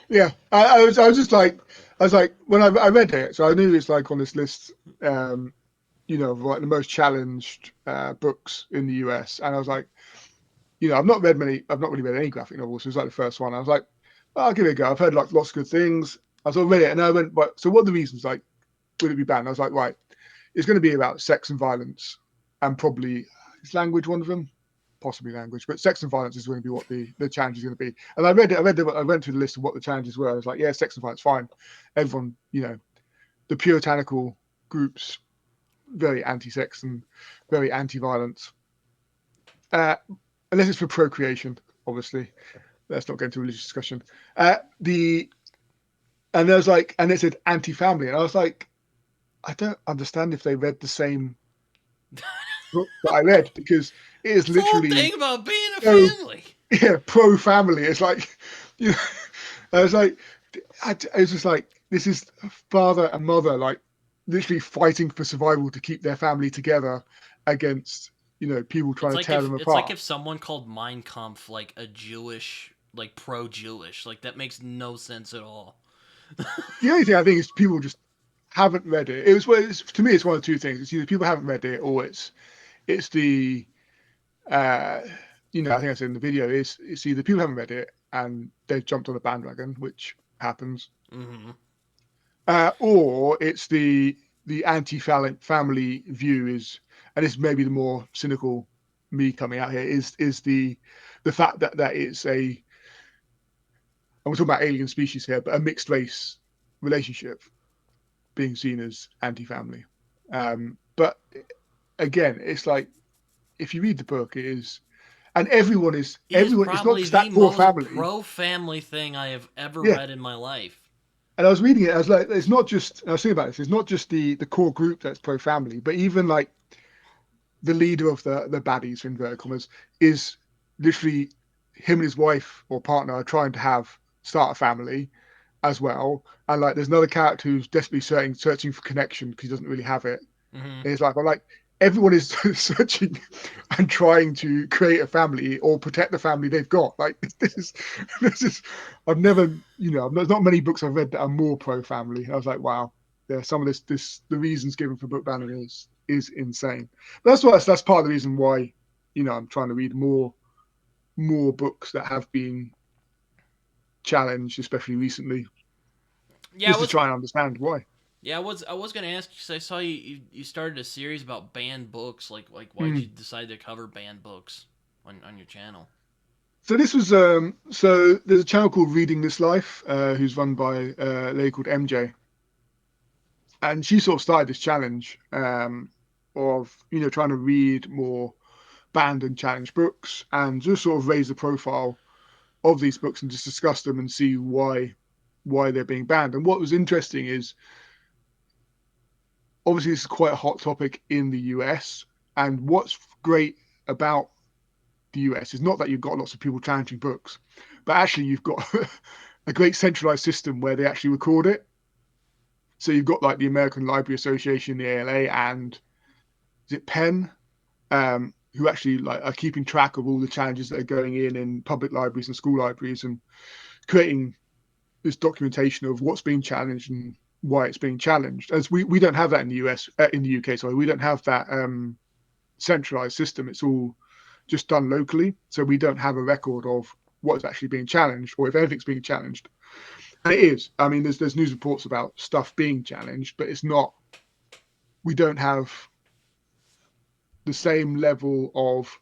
Yeah, I was just like, I was like, when I read it, so I knew it's like on this list, of like the most challenged books in the US, and I was like, I've not really read any graphic novels. So it was like the first one. I was like, well, I'll give it a go. I've heard like lots of good things. I sort of read it, and I went, but so what are the reasons? Like, would it be banned? I was like, right, it's going to be about sex and violence, and probably is language one of them, possibly language, but sex and violence is going to be what the challenge is going to be. And I went through the list of what the challenges were. I was like, yeah, sex and violence, fine. Everyone, the puritanical groups, very anti-sex and very anti-violence, uh, unless it's for procreation, obviously. Let's not get into a religious discussion. The and there was like, and it said anti-family, and I was like, I don't understand if they read the same book that I read because it is It's the whole literally thing about being a so family. pro family. It's like, you know, I was like, I was just like, this is father and mother like literally fighting for survival to keep their family together against people trying to tear them It's like apart. if someone called Mein Kampf like a Jewish, like pro-Jewish. Like that makes no sense at all. The only thing I think is people just haven't read it. It was well, to me, it's one of two things. It's either people haven't read it or it's the uh, I think I said in the video is it's either people haven't read it and they've jumped on a bandwagon, which happens, Mm-hmm. or it's the anti-family view is, and it's maybe the more cynical me coming out here is the fact that it's a, and we're talking about alien species here, but a mixed race relationship being seen as anti-family. But again, it's like if you read the book, it is, and It is everyone. It's not probably just the that core most family. pro-family thing I have ever Yeah, read in my life. and I was reading it. I was like, it's not just. I was thinking about this. It's not just the core group that's pro-family, but even like the leader of the baddies in inverted commas is literally him and his wife or partner are trying to start a family as well. And like, there's another character who's desperately searching for connection because he doesn't really have it. Mm-hmm. And it's like, I'm like, everyone is searching and trying to create a family or protect the family they've got. Like this is, I've never, there's not many books I've read that are more pro family. I was like, wow, yeah, some of the reasons given for book banning is insane. But that's part of the reason why, I'm trying to read more books that have been challenged, especially recently, Yeah, I just to was. try and understand why. Yeah, I was gonna ask you because I saw you started a series about banned books. Like why'd you Mm. decide to cover banned books on your channel? So this was so there's a channel called Reading This Life, who's run by a lady called MJ, and she sort of started this challenge of trying to read more banned and challenged books and just sort of raise the profile of these books and just discuss them and see why they're being banned. And what was interesting is obviously this is quite a hot topic in the US, and what's great about the US is not that you've got lots of people challenging books, but actually you've got a great centralized system where they actually record it. So you've got like the American Library Association, the ALA, and is it Penn, who actually like are keeping track of all the challenges that are going in public libraries and school libraries and creating this documentation of what's being challenged and why it's being challenged. As we don't have that in the US, in the UK, sorry, we don't have that centralized system. It's all just done locally, so we don't have a record of what's actually being challenged or if anything's being challenged. And it is. I mean, there's news reports about stuff being challenged, but it's not. we don't have the same level of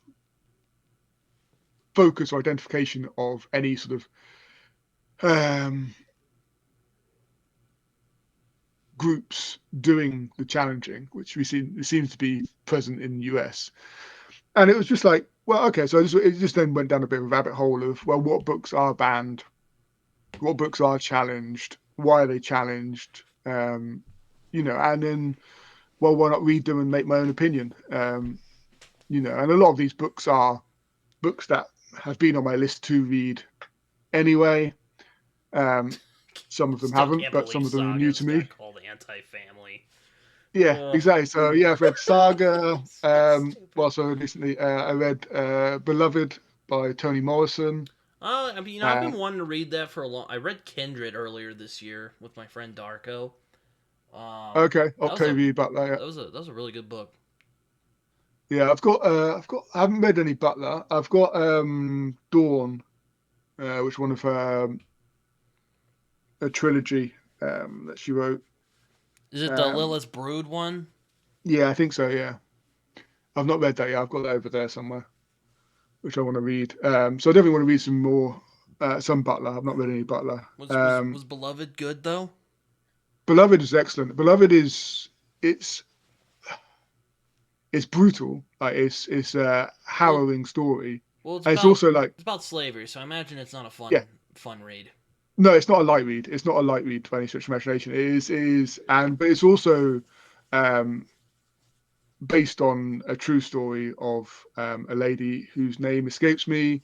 focus or identification of any sort of um, groups doing the challenging, which we see it seems to be present in the US. And it was just like, well, okay, so it just then went down a bit of a rabbit hole of, well, what books are banned, what books are challenged, why are they challenged, and then, well, why not read them and make my own opinion, and a lot of these books are books that have been on my list to read anyway. Um, some of them Still haven't, can't but some believe of them are new to Saga's me. got called anti-family. Yeah, Ugh. exactly. So yeah, I've read Saga. So stupid. Well, so recently I read Beloved by Toni Morrison. I mean, I've Uh, been wanting to read that for a long. I read Kindred earlier this year with my friend Darko. okay, That was a Octavia Butler. that was a really good book. Yeah, I haven't read any Butler. I've got Dawn, which one of a trilogy that she wrote. Is it the Um, Lilith Brood one? yeah, I think so. Yeah, I've not read that yet. I've got that over there somewhere, which I want to read. So I definitely want to read some more, some Butler. I've not read any Butler. Was Beloved good though? Beloved is excellent. Beloved is it's it's brutal. Like it's a Well, harrowing story. well, And it's also like, it's about slavery, so I imagine it's not a yeah, fun read. no, it's not a light read. It's not a light read by any stretch of imagination. But it's also um, based on a true story of a lady whose name escapes me.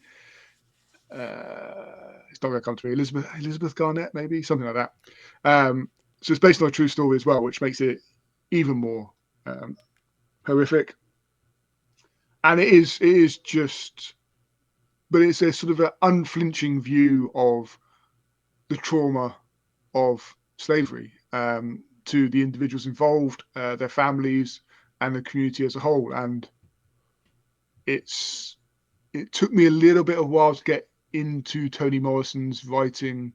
It's not going to come to me. Elizabeth Garnett, maybe something like that. So it's based on a true story as well, which makes it even more um, horrific. And it is just, but it's a sort of an unflinching view of the trauma of slavery to the individuals involved, their families, and the community as a whole. And it's it took me a little bit of a while to get into Toni Morrison's writing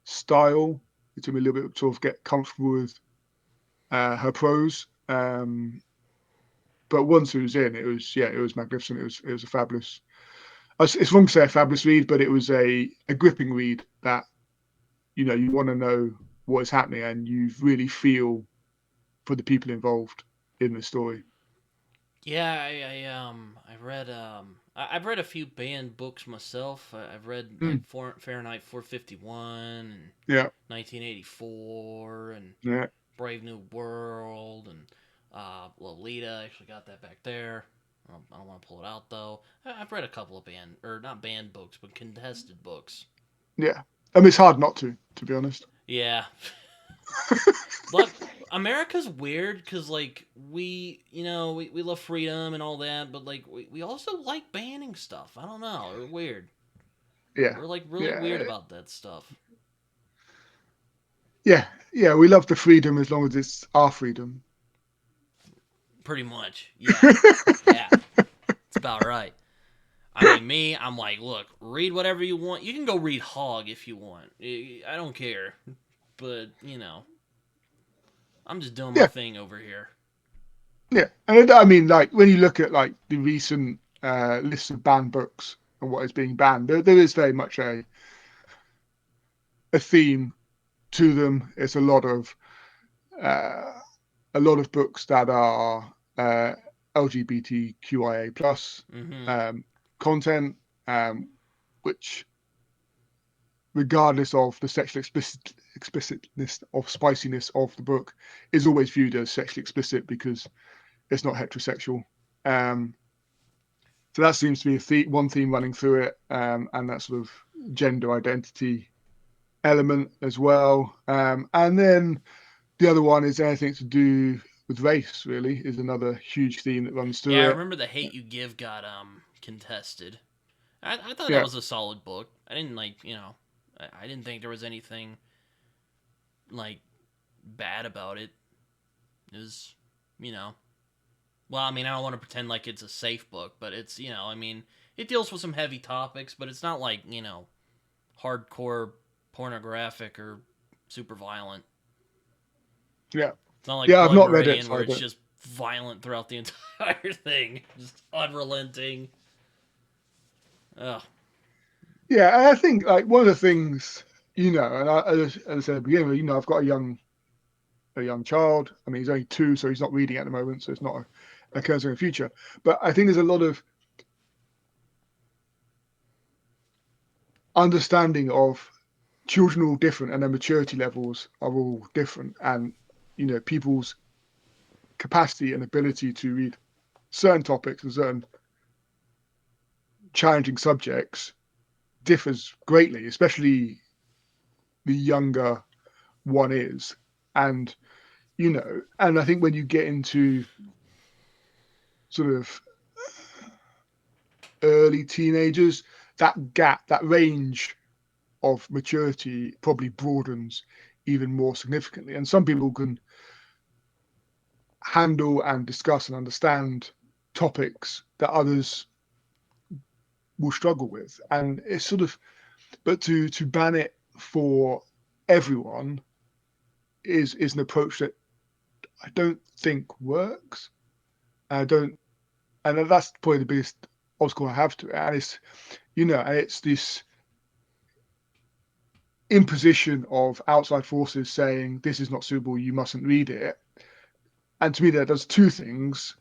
style. It took me a little bit to sort of get comfortable with her prose. But once it was in, it was magnificent. It was a fabulous. It's wrong to say a fabulous read, but it was a gripping read that you want to know what is happening and you really feel for the people involved in the story. Yeah, I've read a few banned books myself. I've read like Mm, Fahrenheit 451 and yeah, 1984 and yeah, Brave New World and Lolita. I actually got that back there. I don't want to pull it out though. I've read a couple of banned or not banned books, but contested books. yeah. I mean, it's hard not to be honest. Yeah, but America's weird because like we love freedom and all that, but like we also like banning stuff. I don't know. We're weird. Yeah, We're like really weird yeah, about that stuff. yeah, yeah. We love the freedom as long as it's our freedom. Pretty much. Yeah. Yeah. It's about right. I mean, me, I'm like, look, read whatever you want. You can go read Hog if you want. I don't care. But, I'm just doing my Yeah, thing over here. yeah. And I mean, like when you look at like the recent list of banned books and what is being banned, there is very much a theme to them. It's uh, a lot of books that are LGBTQIA plus Mm-hmm. um, content, which, regardless of the sexual explicitness of spiciness of the book, is always viewed as sexually explicit because it's not heterosexual. Um, so that seems to be one theme running through it, and that sort of gender identity element as well. And then the other one is anything to do with race, really, is another huge theme that runs Yeah, through I it. remember The Hate You Give got contested. I thought that Yeah, was a solid book. I didn't I didn't think there was anything like bad about it. It was, you know, well, I mean, I don't want to pretend like it's a safe book, but it's, I mean, it deals with some heavy topics, but it's not like, hardcore pornographic or super violent. yeah, It's not like yeah. I've Blood not read it, Meridian so where I it's don't. just violent throughout the entire thing, just unrelenting. Ugh. Yeah, and I think like one of the things, and as I said at the beginning, I've got a young child. I mean, he's only 2, so he's not reading at the moment, so it's not a concern in the future. But I think there's a lot of understanding of children are all different and their maturity levels are all different, and people's capacity and ability to read certain topics and certain challenging subjects differs greatly, especially the younger one is. And and I think when you get into sort of early teenagers, that gap, that range of maturity probably broadens even more significantly. And some people can handle and discuss and understand topics that others will struggle with. And it's sort of, but to ban it for everyone is an approach that I don't think works. I don't, and that's probably the biggest obstacle I have to it. And it's, and it's this imposition of outside forces saying this is not suitable, you mustn't read it. And to me, that does two things.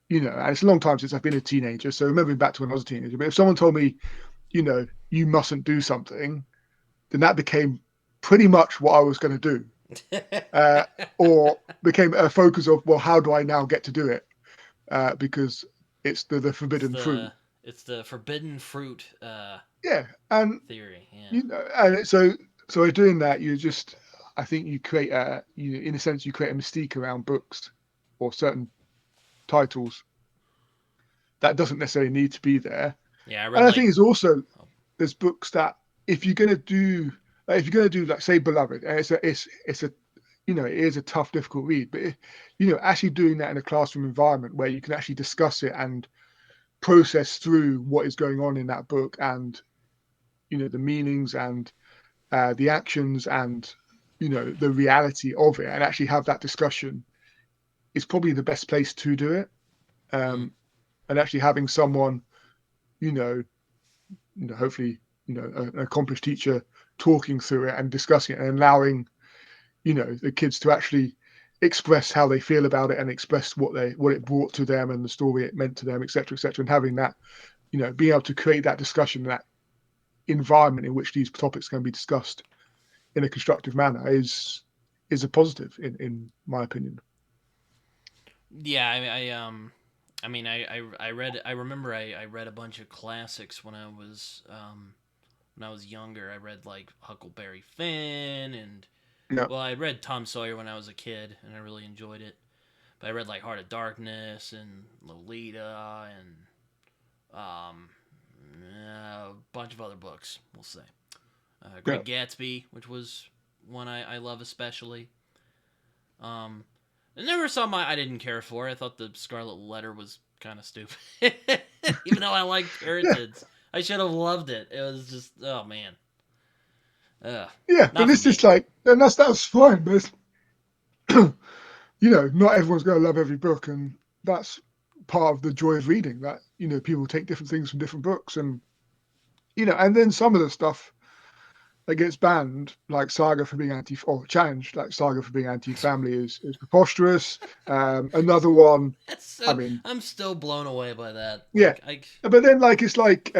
And it's a long time since I've been a teenager, so remembering back to when I was a teenager. But if someone told me, you mustn't do something, then that became pretty much what I was going to do, or became a focus of, well, how do I now get to do it? Because it's the forbidden fruit. It's the forbidden fruit Yeah, and theory. Yeah. And so by doing that, I think you create in a sense, you create a mystique around books or certain titles that doesn't necessarily need to be there. Yeah, I read And I like think it's also there's books that if you're gonna do like say Beloved, and it's a it is a tough, difficult read, but actually doing that in a classroom environment where you can actually discuss it and process through what is going on in that book, and the meanings and the actions and the reality of it, and actually have that discussion is probably the best place to do it. mm, And actually having someone, hopefully, an accomplished teacher talking through it and discussing it and allowing, the kids to actually express how they feel about it and express what it brought to them and the story it meant to them, etc., etc. And having that, being able to create that discussion, that environment in which these topics can be discussed in a constructive manner is a positive in my opinion. yeah, I mean, I read. I remember I read a bunch of classics when I was younger. I read like Huckleberry Finn and Yeah, well, I read Tom Sawyer when I was a kid, and I really enjoyed it. But I read like Heart of Darkness and Lolita and um, a bunch of other books. We'll say yeah, Great Gatsby, which was one I love especially. Um, I never saw I didn't care for. I thought the Scarlet Letter was kind of stupid, even though I liked yeah, Puritans. I should have loved it. It was just oh man, yeah. But not for it's me. just like, and that's fine. But not everyone's going to love every book, and that's part of the joy of reading. That people take different things from different books, and and then some of the stuff that gets banned, like Saga for being or challenged, like Saga for being anti-family, is preposterous. Another one, That's I so. mean, I'm still blown away by that. yeah, Like I, but then like it's like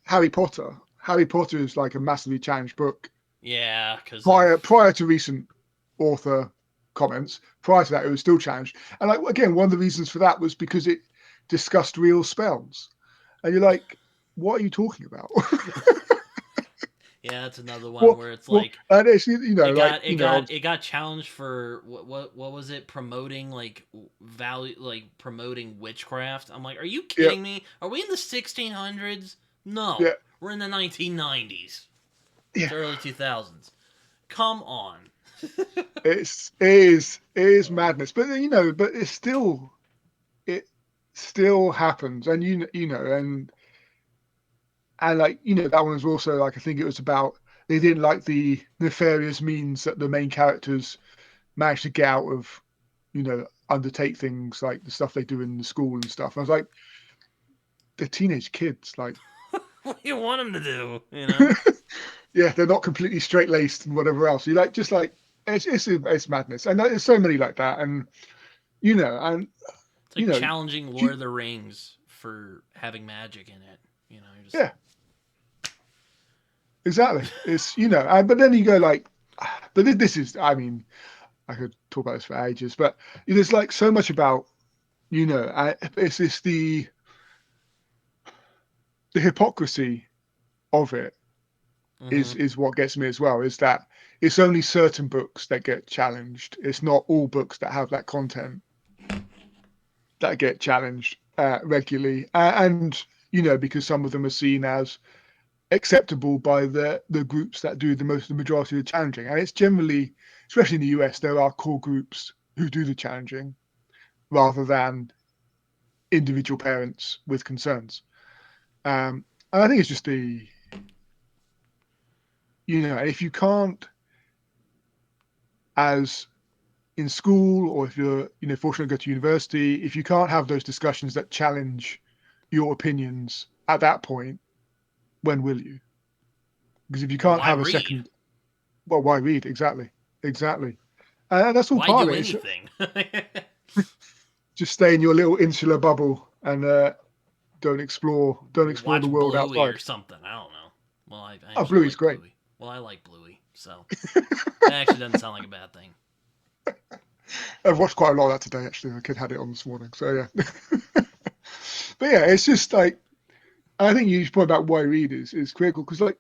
Harry Potter. Harry Potter is like a massively challenged book yeah, because of prior to recent author comments. Prior to that, it was still challenged, and like again, one of the reasons for that was because it discussed real spells, and you're like, what are you talking about? yeah, that's another one Well, where it's well, like and it's it got challenged for what was it promoting like value like promoting witchcraft. I'm like, are you yeah, kidding me? Are we in the 1600s? No, yeah, we're in the 1990s yeah. to early 2000s. Come on. It is madness, but but it still happens, and and like that one was also like I think it was about they didn't like the nefarious means that the main characters managed to get out of undertake things like the stuff they do in the school and stuff. And I was like, they're teenage kids. Like, What do you want them to do? You know, yeah, they're not completely straight laced and whatever else. You like just like it's madness, and there's so many like that, and and it's you like know, challenging Lord of the Rings for having magic in it. You know, you're just yeah, exactly. It's but then you go like, but this is, I mean, I could talk about this for ages, but there's like so much about it's this the hypocrisy of it mm-hmm. is what gets me as well. Is that it's only certain books that get challenged. It's not all books that have that content that get challenged regularly, and because some of them are seen as acceptable by the groups that do the majority of the challenging, and it's generally, especially in the US, there are core groups who do the challenging rather than individual parents with concerns. And I think it's just if you can't, as in school, or if you're fortunate to go to university, if you can't have those discussions that challenge your opinions at that point, when will you? Because if you Well, can't why have a read? second, well, why read? Exactly. And that's all Why part do of it. It's anything? just stay in your little insular bubble and don't explore the Watch world Bluey or outside. something. I don't know. Well, I Oh, actually Bluey's like great. Bluey. Well, I like Bluey, so that actually doesn't sound like a bad thing. I've watched quite a lot of that today, actually. The kid had it on this morning, so yeah. But yeah, it's just like, I think you point about why read is critical, because like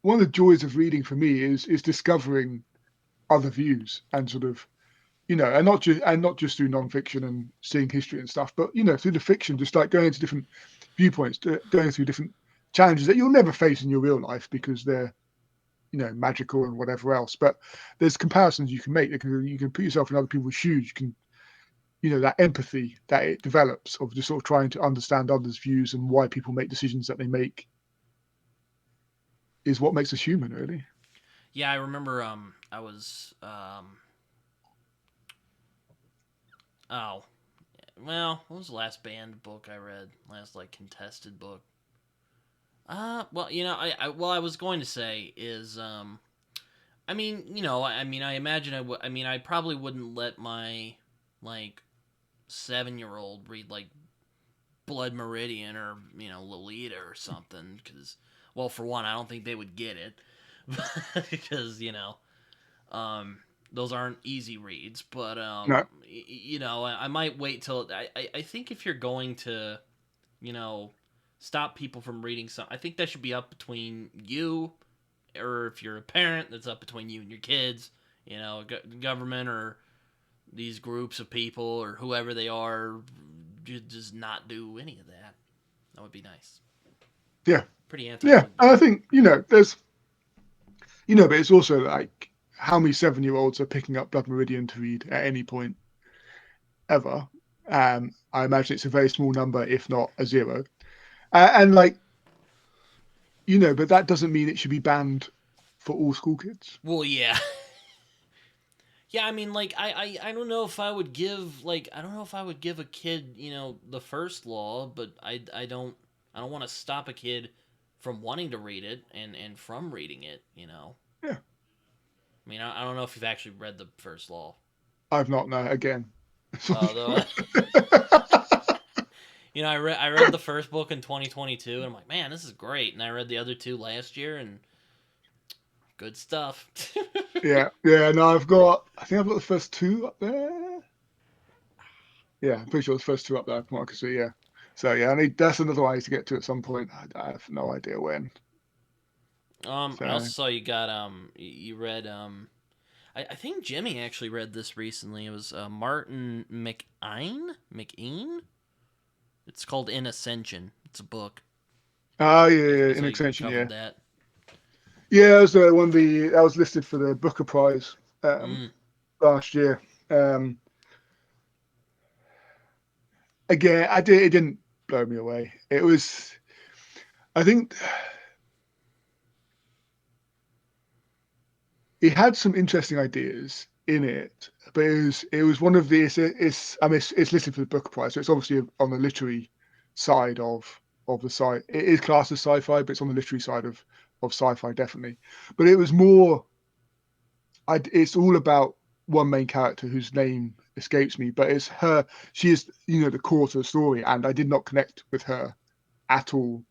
one of the joys of reading for me is discovering other views and sort of and not just through nonfiction and seeing history and stuff, but through the fiction, just like going into different viewpoints, going through different challenges that you'll never face in your real life because they're magical and whatever else. But there's comparisons you can make. You can put yourself in other people's shoes. You can, that empathy that it develops of just sort of trying to understand others' views and why people make decisions that they make is what makes us human, really. Yeah, I remember. I was. Oh, well, what was the last banned book I read? Last like contested book. Well, I was going to say is I mean, I imagine I mean, I probably wouldn't let my like 7-year-old read like Blood Meridian or Lolita or something because, well, for one, I don't think they would get it because um, those aren't easy reads. But No, I might wait till I think if you're going to you know stop people from reading something, I think that should be up between you, or if you're a parent, that's up between you and your kids. Government or these groups of people or whoever they are, just not do any of that. That would be nice. yeah, Pretty yeah. anti-book And I ban. think there's but it's also like how many 7-year-olds are picking up Blood Meridian to read at any point ever. I imagine it's a very small number, if not a zero. And like but that doesn't mean it should be banned for all school kids. Well, yeah. Yeah, I mean, like, I don't know if I would give, like, I don't know if I would give a kid, the first law, but I don't want to stop a kid from wanting to read it and from reading it. Yeah, I mean, I don't know if you've actually read the first law. I've not, no, again. Though, I read the first book in 2022, and I'm like, man, this is great. And I read the other two last year, and good stuff. Yeah, no, I think I've got the first two up there. Yeah, I'm pretty sure the first two up there from what I can see, yeah. So yeah, that's another one I need to get to at some point. I have no idea when. I also So saw you got you read I think Jimmy actually read this recently. It was Martin McEane. It's called In Ascension. It's a book. yeah, I in saw you extension, yeah. covered that. Yeah, that was the one that was listed for the Booker Prize Mm. last year. Um Again, it didn't blow me away. It was, I think it had some interesting ideas. in it, but it was one of the it's I mean it's listed for the Booker Prize, so it's obviously on the literary side of the site. It is classed as sci-fi, but it's on the literary side of sci-fi definitely. But it was more. It's all about one main character whose name escapes me, but it's her. She is the core to the story, and I did not connect with her at all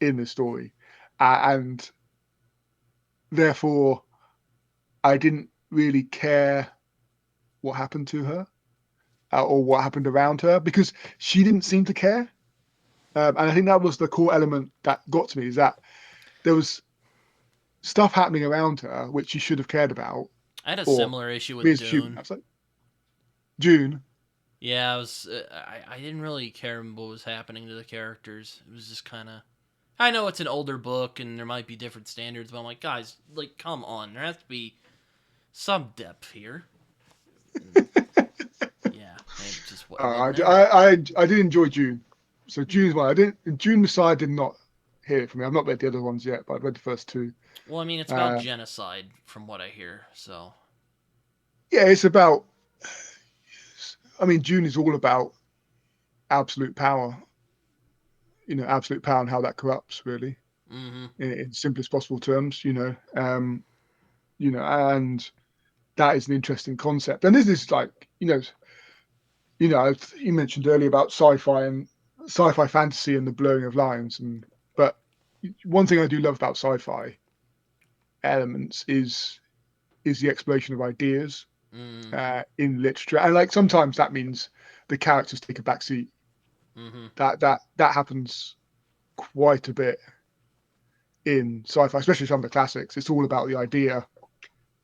in the story, and therefore I didn't really care what happened to her or what happened around her because she didn't seem to care. And I think that was the core element that got to me is that there was stuff happening around her which she should have cared about. I had a Or similar issue me with as a human, I Dune. was like, June. Yeah, I was. I didn't really care what was happening to the characters. It was just kind of. I know it's an older book and there might be different standards, but I'm like, guys, like, come on, there has to be some depth here. And yeah, it wasn't there. I did enjoy June. So June's one. I didn't. June Messiah did not hit it for me. I've not read the other ones yet, but I've read the first two. Well, I mean, it's about Uh, genocide, from what I hear. So, yeah, it's about. I mean, June is all about absolute power. Absolute power and how that corrupts, really, mm-hmm. in simplest possible terms. And that is an interesting concept. And this is like, you mentioned earlier about sci-fi and sci-fi fantasy and the blurring of lines, but one thing I do love about sci-fi elements is the exploration of ideas Mm-hmm. in literature, and like sometimes that means the characters take a backseat. Mm-hmm. That happens quite a bit in sci-fi, especially some of the classics. It's all about the idea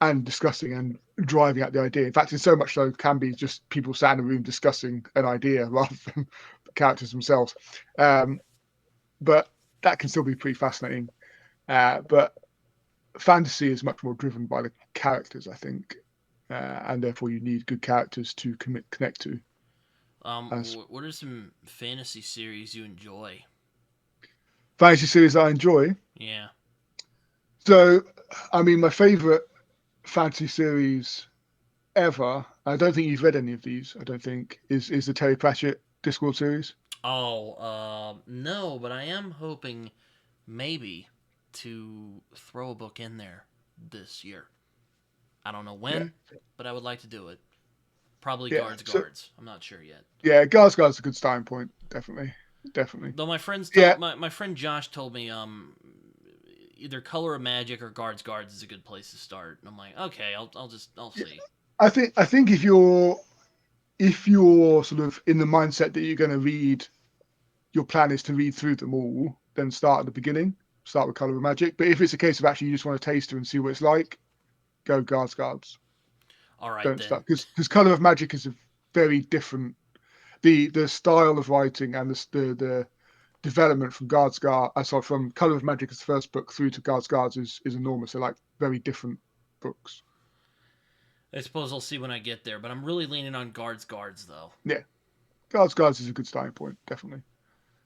and discussing and driving at the idea. In fact, it's so much so it can be just people sat in a room discussing an idea rather than the characters themselves. But that can still be pretty fascinating. But fantasy is much more driven by the characters, I think, and therefore you need good characters to connect to. As What are some fantasy series you enjoy? fantasy series that I enjoy. Yeah. So, I mean, my favorite fantasy series ever. I don't think you've read any of these. I don't think is the Terry Pratchett Discworld series. Oh, no, but I am hoping maybe to throw a book in there this year. I don't know Yeah, when, but I would like to do it. Probably yeah. Guards So Guards. I'm not sure yet. yeah, Guard's a good starting point. Definitely, definitely. Though my friends Yeah, told my friend Josh told me either Color of Magic or Guards Guards is a good place to start. And I'm like, okay, I'll yeah. see. I think if you're sort of in the mindset that you're going to read, your plan is to read through them all, then start at the beginning. Start with Color of Magic. But if it's a case of actually you just want to taste it and see what it's like, go Guards. All right Don't then. start because Color of Magic is a very different. The style of writing and the development from from Color of Magic as the first book through to Guards is enormous. They're like very different books. I suppose I'll see when I get there, but I'm really leaning on Guards Guards though. Yeah, Guards is a good starting point, definitely.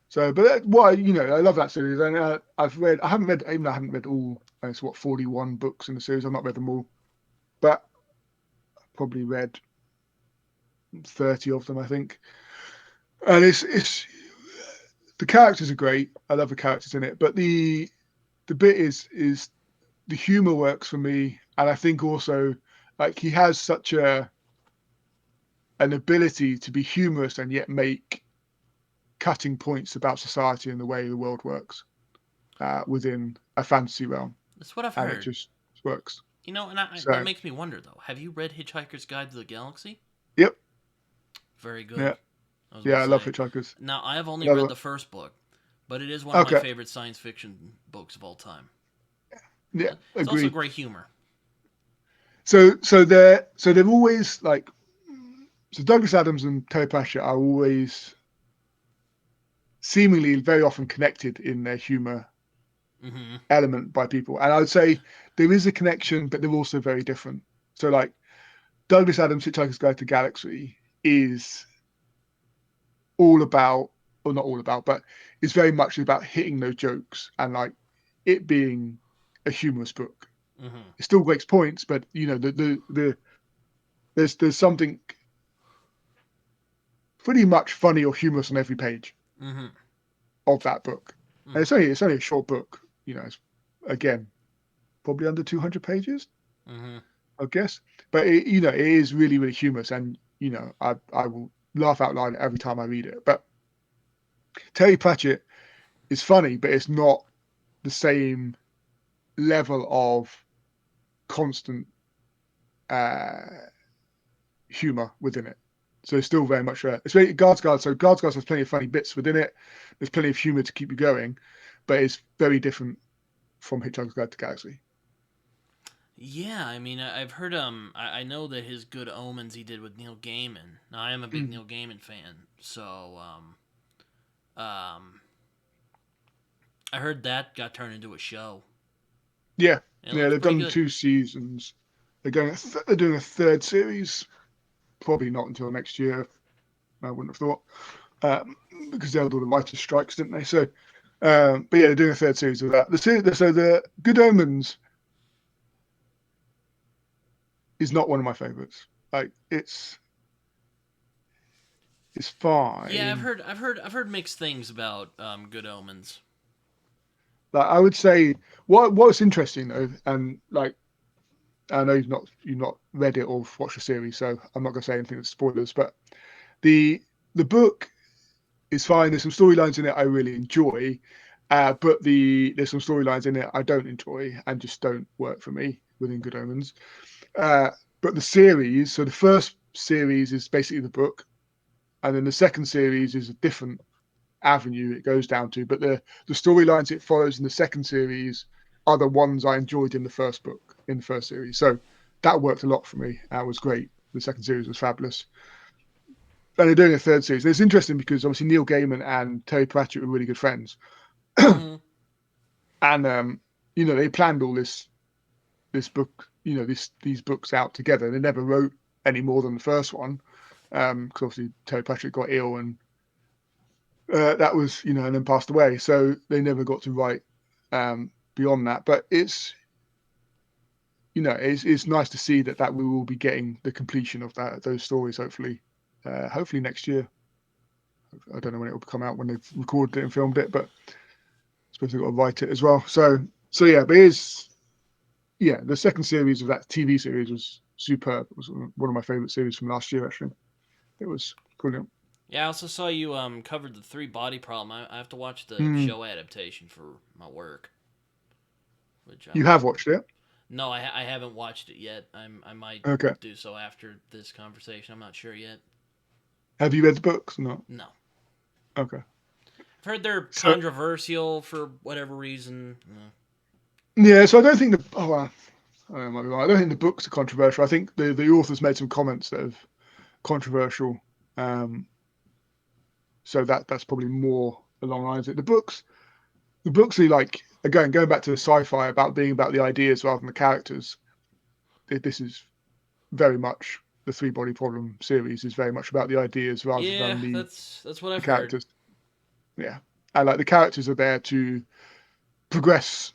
So, but I love that series, and I haven't read, even though I haven't read all. It's what 41 books in the series. I've not read them all, but I've probably read 30 of them, I think. And it's the characters are great. I love the characters in it, but the bit is the humor works for me, and I think also like he has such an ability to be humorous and yet make cutting points about society and the way the world works within a fantasy realm, That's what I've and it heard. just works. You know, and that So, makes me wonder though. Have you read Hitchhiker's Guide to the Galaxy? yep, Very good. yeah, I was yeah, about I to love say. Hitchhikers. Now I have only read Another, the first book, but it is one of my okay, favorite science fiction books of all time. yeah, It's also agree. great humor. So they're always like so Douglas Adams and Terry Pratchett are always seemingly very often connected in their humor Mm-hmm. element by people. And I would say there is a connection, but they're also very different. So like Douglas Adams' Hitchhiker's Guide to the Galaxy is all about, or not all about, but it's very much about hitting those jokes and like it being a humorous book. Mm-hmm. It still makes points, but the There's something pretty much funny or humorous on every page Mm-hmm. of that book. And Mm-hmm. it's only a short book, it's again probably under 200 pages, Mm-hmm. I guess. But it is really really humorous, and I will laugh out loud every time I read it. But Terry Pratchett is funny, but it's not the same level of constant uh, humor within it. So it's still very much it's very Guards Guard. So Guards Guard has plenty of funny bits within it. There's plenty of humor to keep you going, but it's very different from Hitchhiker's Guide to the Galaxy. Yeah, I mean, I've heard I know that his Good Omens he did with Neil Gaiman. Now I am a big Mm. Neil Gaiman fan, so um, I heard that got turned into a show. Yeah, It yeah, looks they've pretty done good. 2 seasons. They're doing a third series. Probably not until next year. I wouldn't have thought, because they had all the writers' strikes, didn't they? So, but yeah, they're doing a third series of that. So the Good Omens is not one of my favorites. Like it's Yeah, fine. I've heard mixed things about Good Omens. Like I would say, what's interesting though, and like I know you've not read it or watched the series, so I'm not going to say anything that's spoilers. But the the book is fine. There's some storylines in it I really enjoy, but there's some storylines in it I don't enjoy and just don't work for me within Good Omens. Uh, but the series, so the first series is basically the book, and then the second series is a different avenue it goes down to. But the storylines it follows in the second series are the ones I enjoyed in the first book, in the first series. So that worked a lot for me. That was great. The second series was fabulous. And they're doing a third series. And it's interesting because obviously Neil Gaiman and Terry Pratchett were really good friends. Mm-hmm. And they planned all this book, these books out together. They never wrote any more than the first one. Because obviously Terry Pratchett got ill and that was, and then passed away. So they never got to write beyond that. But it's nice to see that we will be getting the completion of those stories. Hopefully next year. I don't know when it will come out when they've recorded it and filmed it, but I suppose they've got to write it as well. So yeah, but the second series of that TV series was superb. It was one of my favorite series from last year. Actually, it was brilliant. Yeah, I also saw you covered the Three Body Problem. I have to watch the Mm, show adaptation for my work, which you I'm have watched it? no, I haven't watched it yet. I might Okay. do so after this conversation. I'm not sure yet. Have you read the books? No. No, Okay. I've heard they're So controversial for whatever reason. yeah, so I don't think the I might be wrong. I don't think the books are controversial. I think the authors made some comments that are controversial. Um, so that's probably more along the lines of it. The books are like again going back to the sci-fi about being about the ideas rather than the characters. This is very much the Three Body Problem series is very much about the ideas rather Yeah, than that's what the I've heard. characters. Yeah, and like the characters are there to progress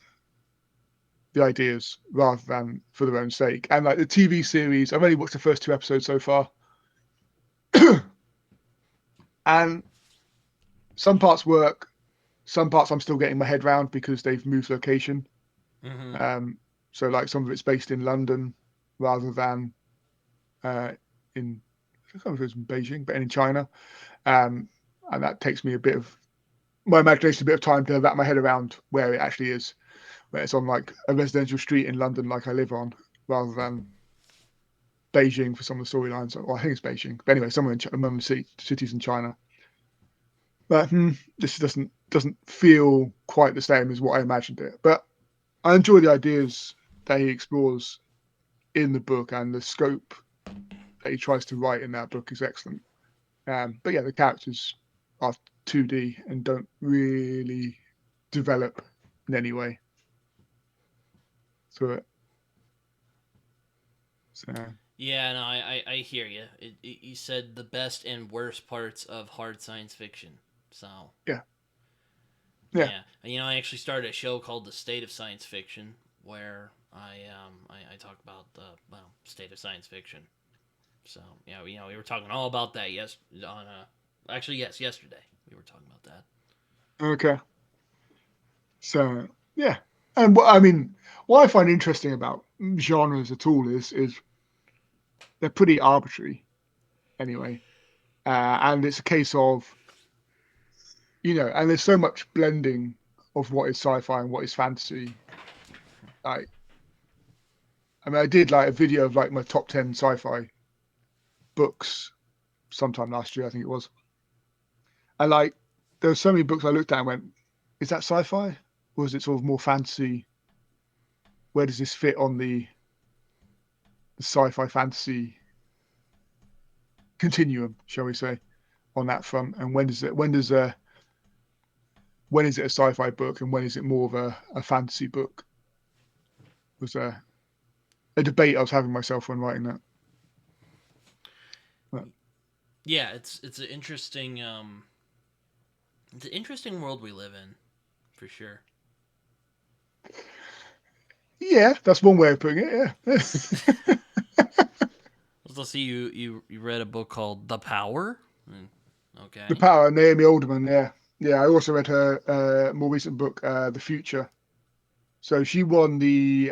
the ideas rather than for their own sake. And like the TV series, I've only watched the first 2 episodes so far, and some parts work, some parts I'm still getting my head round because they've moved location. Mm-hmm. Um, so like some of it's based in London rather than uh, in I can't remember if it was in Beijing, but in China. Um, and that takes me a bit of my imagination, a bit of time to wrap my head around where it actually is, where it's on like a residential street in London, like I live on, rather than Beijing for some of the storylines. Well, I think it's Beijing, but anyway, somewhere in among the cities in China. But this doesn't feel quite the same as what I imagined it. But I enjoy the ideas that he explores in the book, and the scope that he tries to write in that book is excellent. But yeah, the characters are 2D and don't really develop in any way through it. So Yeah, no, I hear you. You said the best and worst parts of hard science fiction. So yeah, yeah. yeah, and I actually started a show called The State of Science Fiction, where I talk about the state of science fiction. So we were talking all about that on actually yes yesterday we were talking about that. Okay. So yeah, and what I mean, what I find interesting about genres at all is they're pretty arbitrary anyway, and it's a case of and there's so much blending of what is sci-fi and what is fantasy. Like, I mean, I did like a video of like my top 10 sci-fi books sometime last year, I think it was, and like there were so many books I looked at and went, is that sci-fi or is it sort of more fantasy? Where does this fit on the sci-fi fantasy continuum, shall we say, on that front? And when is it a sci-fi book and when is it more of a fantasy book? Was a debate I was having myself when writing that. But, Yeah, it's an interesting world we live in, for sure. yeah, that's one way of putting it. Yeah, Let's see. You read a book called The Power. The Okay. Power, Naomi Alderman. Yeah, yeah. I also read her more recent book, The Future. So she won the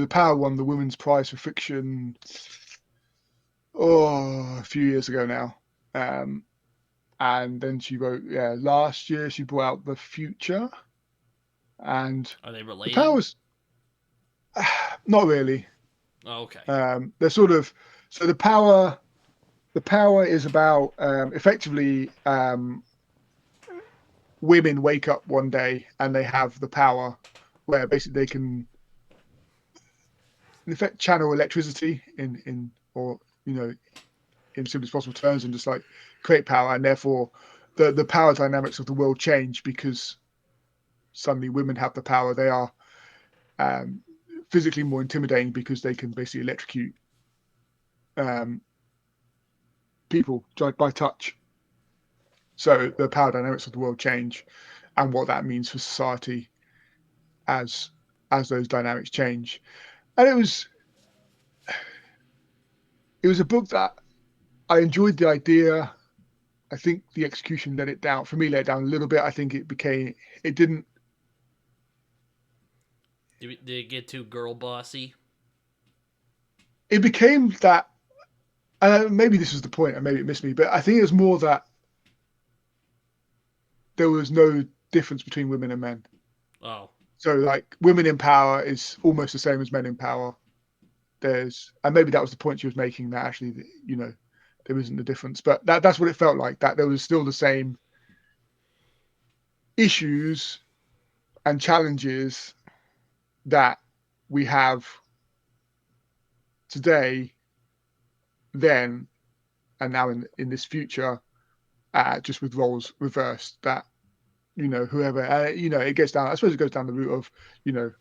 Power won the Women's Prize for Fiction. Oh, a few years ago now. Um, and then she wrote, yeah, last year she brought out The Future, and Are they The related? Power's not really. Oh, okay. They're sort of so the power is about effectively women wake up one day and they have the power where basically they can in effect channel electricity in or in simplest possible terms and just like create power, and therefore the power dynamics of the world change because suddenly women have the power. They are um, physically more intimidating because they can basically electrocute um, people by touch. So the power dynamics of the world change, and what that means for society as those dynamics change. And it was a book that I enjoyed the idea. I think the execution let it down. For me, let it down a little bit. I think it didn't. Did it get too girl bossy? It became that. Maybe this was the point, and maybe it missed me, but I think it was more that there was no difference between women and men. Oh, So, like, women in power is almost the same as men in power. And maybe that was the point she was making, that actually, there isn't a difference. But that's what it felt like, that there was still the same issues and challenges that we have today, then, and now in this future, just with roles reversed. That whoever it gets down. I suppose it goes down the route of you know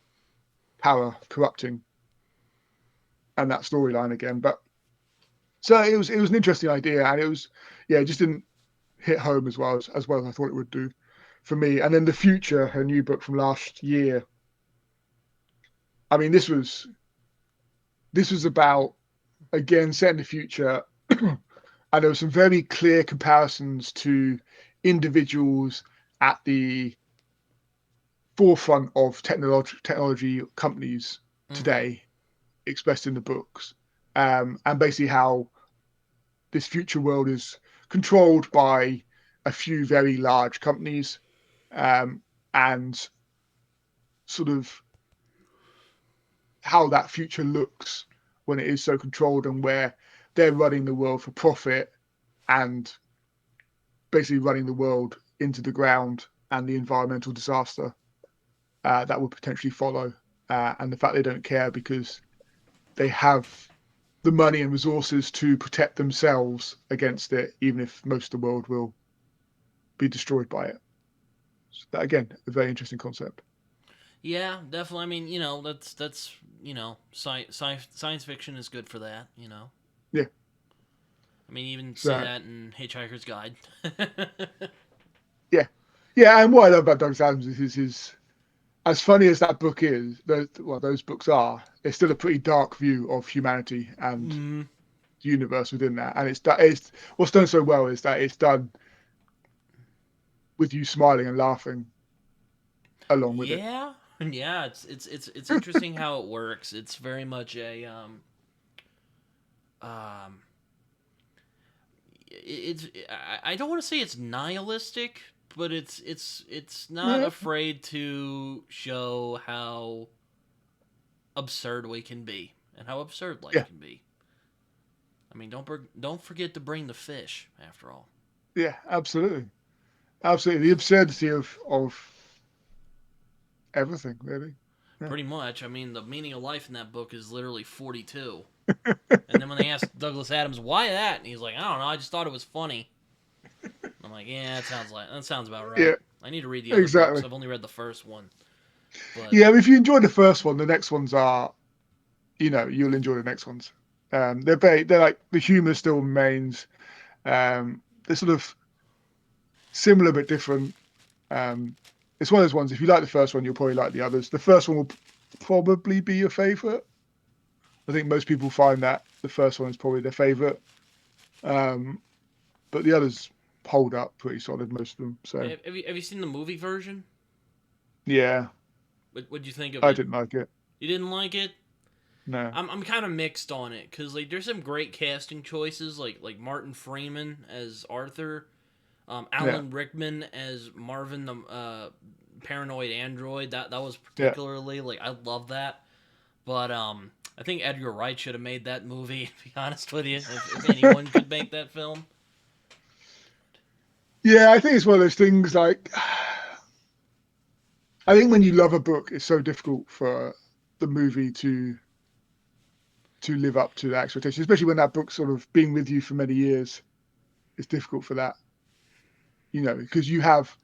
power corrupting and that storyline again. But so it was an interesting idea, and it just didn't hit home as well as I thought it would do for me. And then The Future, her new book from last year. I mean, this was about, again, set in the future, and there were some very clear comparisons to individuals at the forefront of technology companies mm-hmm. today, expressed in the books, and basically how this future world is controlled by a few very large companies, um, and sort of how that future looks when it is so controlled, and where they're running the world for profit and basically running the world into the ground, and the environmental disaster that would potentially follow, and the fact they don't care because they have the money and resources to protect themselves against it, even if most of the world will be destroyed by it. So that, again, a very interesting concept. Yeah, definitely. I mean, that's science fiction is good for that. Yeah. I mean, even say So that in Hitchhiker's Guide. yeah, yeah. And what I love about Douglas Adams is his as funny as that book is, those books are, it's still a pretty dark view of humanity and mm-hmm. universe within that, and it's what's done so well is that it's done with you smiling and laughing along with it. Yeah, yeah. It's interesting how it works. It's very much a um. I don't want to say it's nihilistic, but it's not Yeah, afraid to show how absurd we can be and how absurd life yeah, can be. I mean, don't forget to bring the fish after all. yeah, absolutely, absolutely. The absurdity of everything, really. Yeah. Pretty much. I mean, the meaning of life in that book is literally 42. And then when they asked Douglas Adams why that, and he's like, I don't know, I just thought it was funny. I'm like, yeah, that sounds about Yeah, right. I need to read the other books. exactly. I've only read the first one, but Yeah, if you enjoy the first one, the next ones are, you'll enjoy the next ones. They're like the humor still remains. They're sort of similar but different. Um, it's one of those ones. If you like the first one, you'll probably like the others. The first one will probably be your favorite. I think most people find that the first one is probably their favorite. Um, but the others hold up pretty solid, most of them. So have you seen the movie version? yeah, What'd you think of I it? didn't like it. You didn't like it? No. I'm kind of mixed on it because like there's some great casting choices like Martin Freeman as Arthur, Yeah, Alan Rickman as Marvin the paranoid android. That was yeah. particularly like I love that. But I think Edgar Wright should have made that movie. To be honest with you, if anyone could make that film, Yeah, I think it's one of those things like I think when you love a book, it's so difficult for the movie to live up to the expectation, especially when that book's sort of been with you for many years. It's difficult for that, because you have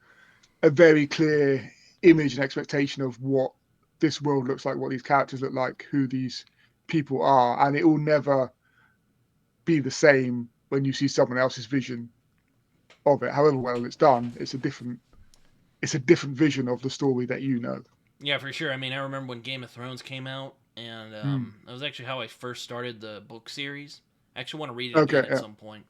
a very clear image and expectation of what this world looks like, what these characters look like, who these people are, and it will never be the same when you see someone else's vision of it. However well it's done, it's a different vision of the story that you know. yeah, for sure. I mean, I remember when Game of Thrones came out, and Mm. that was actually how I first started the book series. I actually want to read it Okay, again at yeah, some point.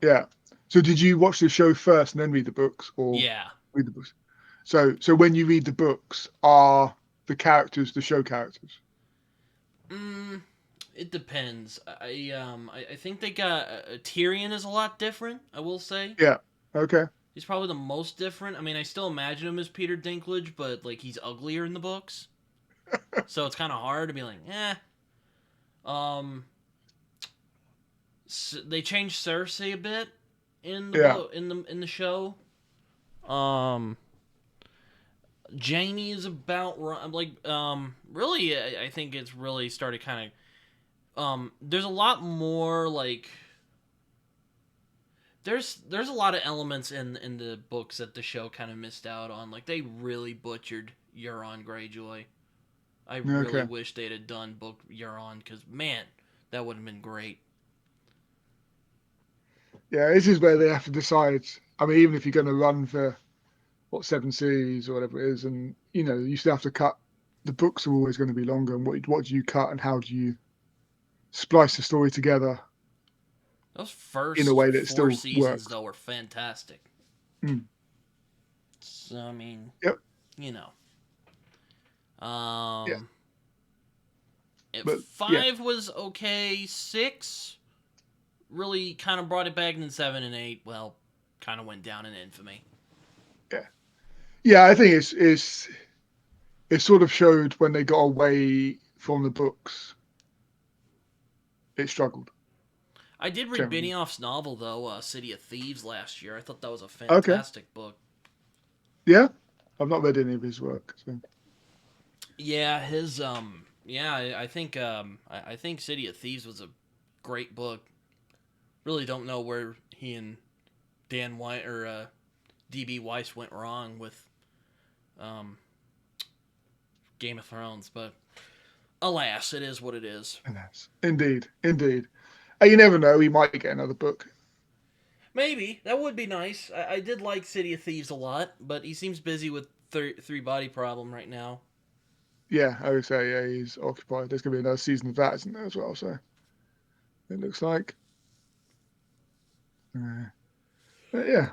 yeah. So did you watch the show first and then read the books, or Yeah. read the books? So when you read the books, are the characters the show characters? Mm, it depends. I think they got Tyrion is a lot different. I will say Yeah. Okay. he's probably the most different. I mean, I still imagine him as Peter Dinklage, but like he's uglier in the books, so it's kind of hard to be like, eh. Um, they changed Cersei a bit in the Yeah. book in the show. Um, Jamie is about like really. I think it's really started kind of there's a lot more like there's a lot of elements in the books that the show kind of missed out on. Like they really butchered Euron Greyjoy. I really Okay. wish they'd have done book Euron because man, that would have been great. Yeah. This is where they have to decide. I mean, even if you're going to run for what 7 series or whatever it is, and you still have to cut. The books are always going to be longer, and what do you cut, and how do you splice the story together Those in a first way that four still seasons works? though were fantastic. Mm. So I mean, Yep. you know, Yeah. if But yeah. 5 was okay, 6 really kind of brought it back, and then 7 and 8, well, kind of went down in infamy. Yeah. Yeah. I think it sort of showed when they got away from the books, it struggled I did read generally. Benioff's novel though, City of Thieves, last year. I thought that was a Okay. fantastic book. Yeah. I've not read any of his work. So. Yeah, his yeah, I think City of Thieves was a great book. Really don't know where he and Dan White or DB Weiss went wrong with um Game of Thrones, but alas, it is what it is. And that's indeed, indeed. And you never know. He might get another book. Maybe that would be nice. I did like City of Thieves a lot, but he seems busy with Three Body Problem right now. yeah, I would say yeah, he's occupied. There's going to be another season of that, isn't there, as well? So it looks like. But yeah.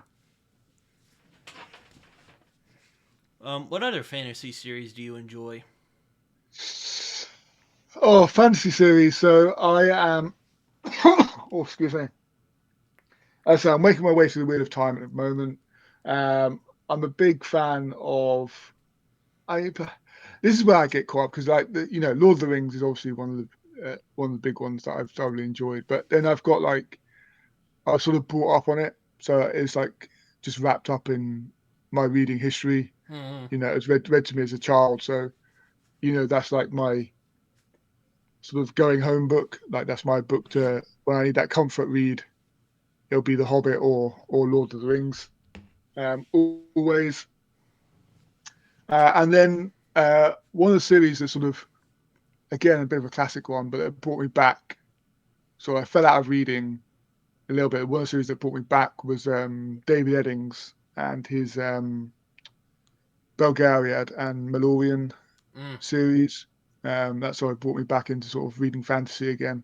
What other fantasy series do you enjoy? Oh, fantasy series. So I am. Oh, excuse me. So I'm making my way through the Wheel of Time at the moment. Um, I'm a big fan of. I. This is where I get caught up because, like, Lord of the Rings is obviously one of the big ones that I've thoroughly enjoyed. But then I've got like I was sort of brought up on it, so it's like just wrapped up in my reading history. Hmm. It was read to me as a child, so that's like my sort of going home book. Like that's my book to when I need that comfort read. It'll be The Hobbit or Lord of the Rings. Always. And then one of the series that sort of again a bit of a classic one, but it brought me back. So I fell out of reading a little bit. One of the series that brought me back was David Eddings and his Belgariad and Malorian Mm. series. That's sort of brought me back into sort of reading fantasy again.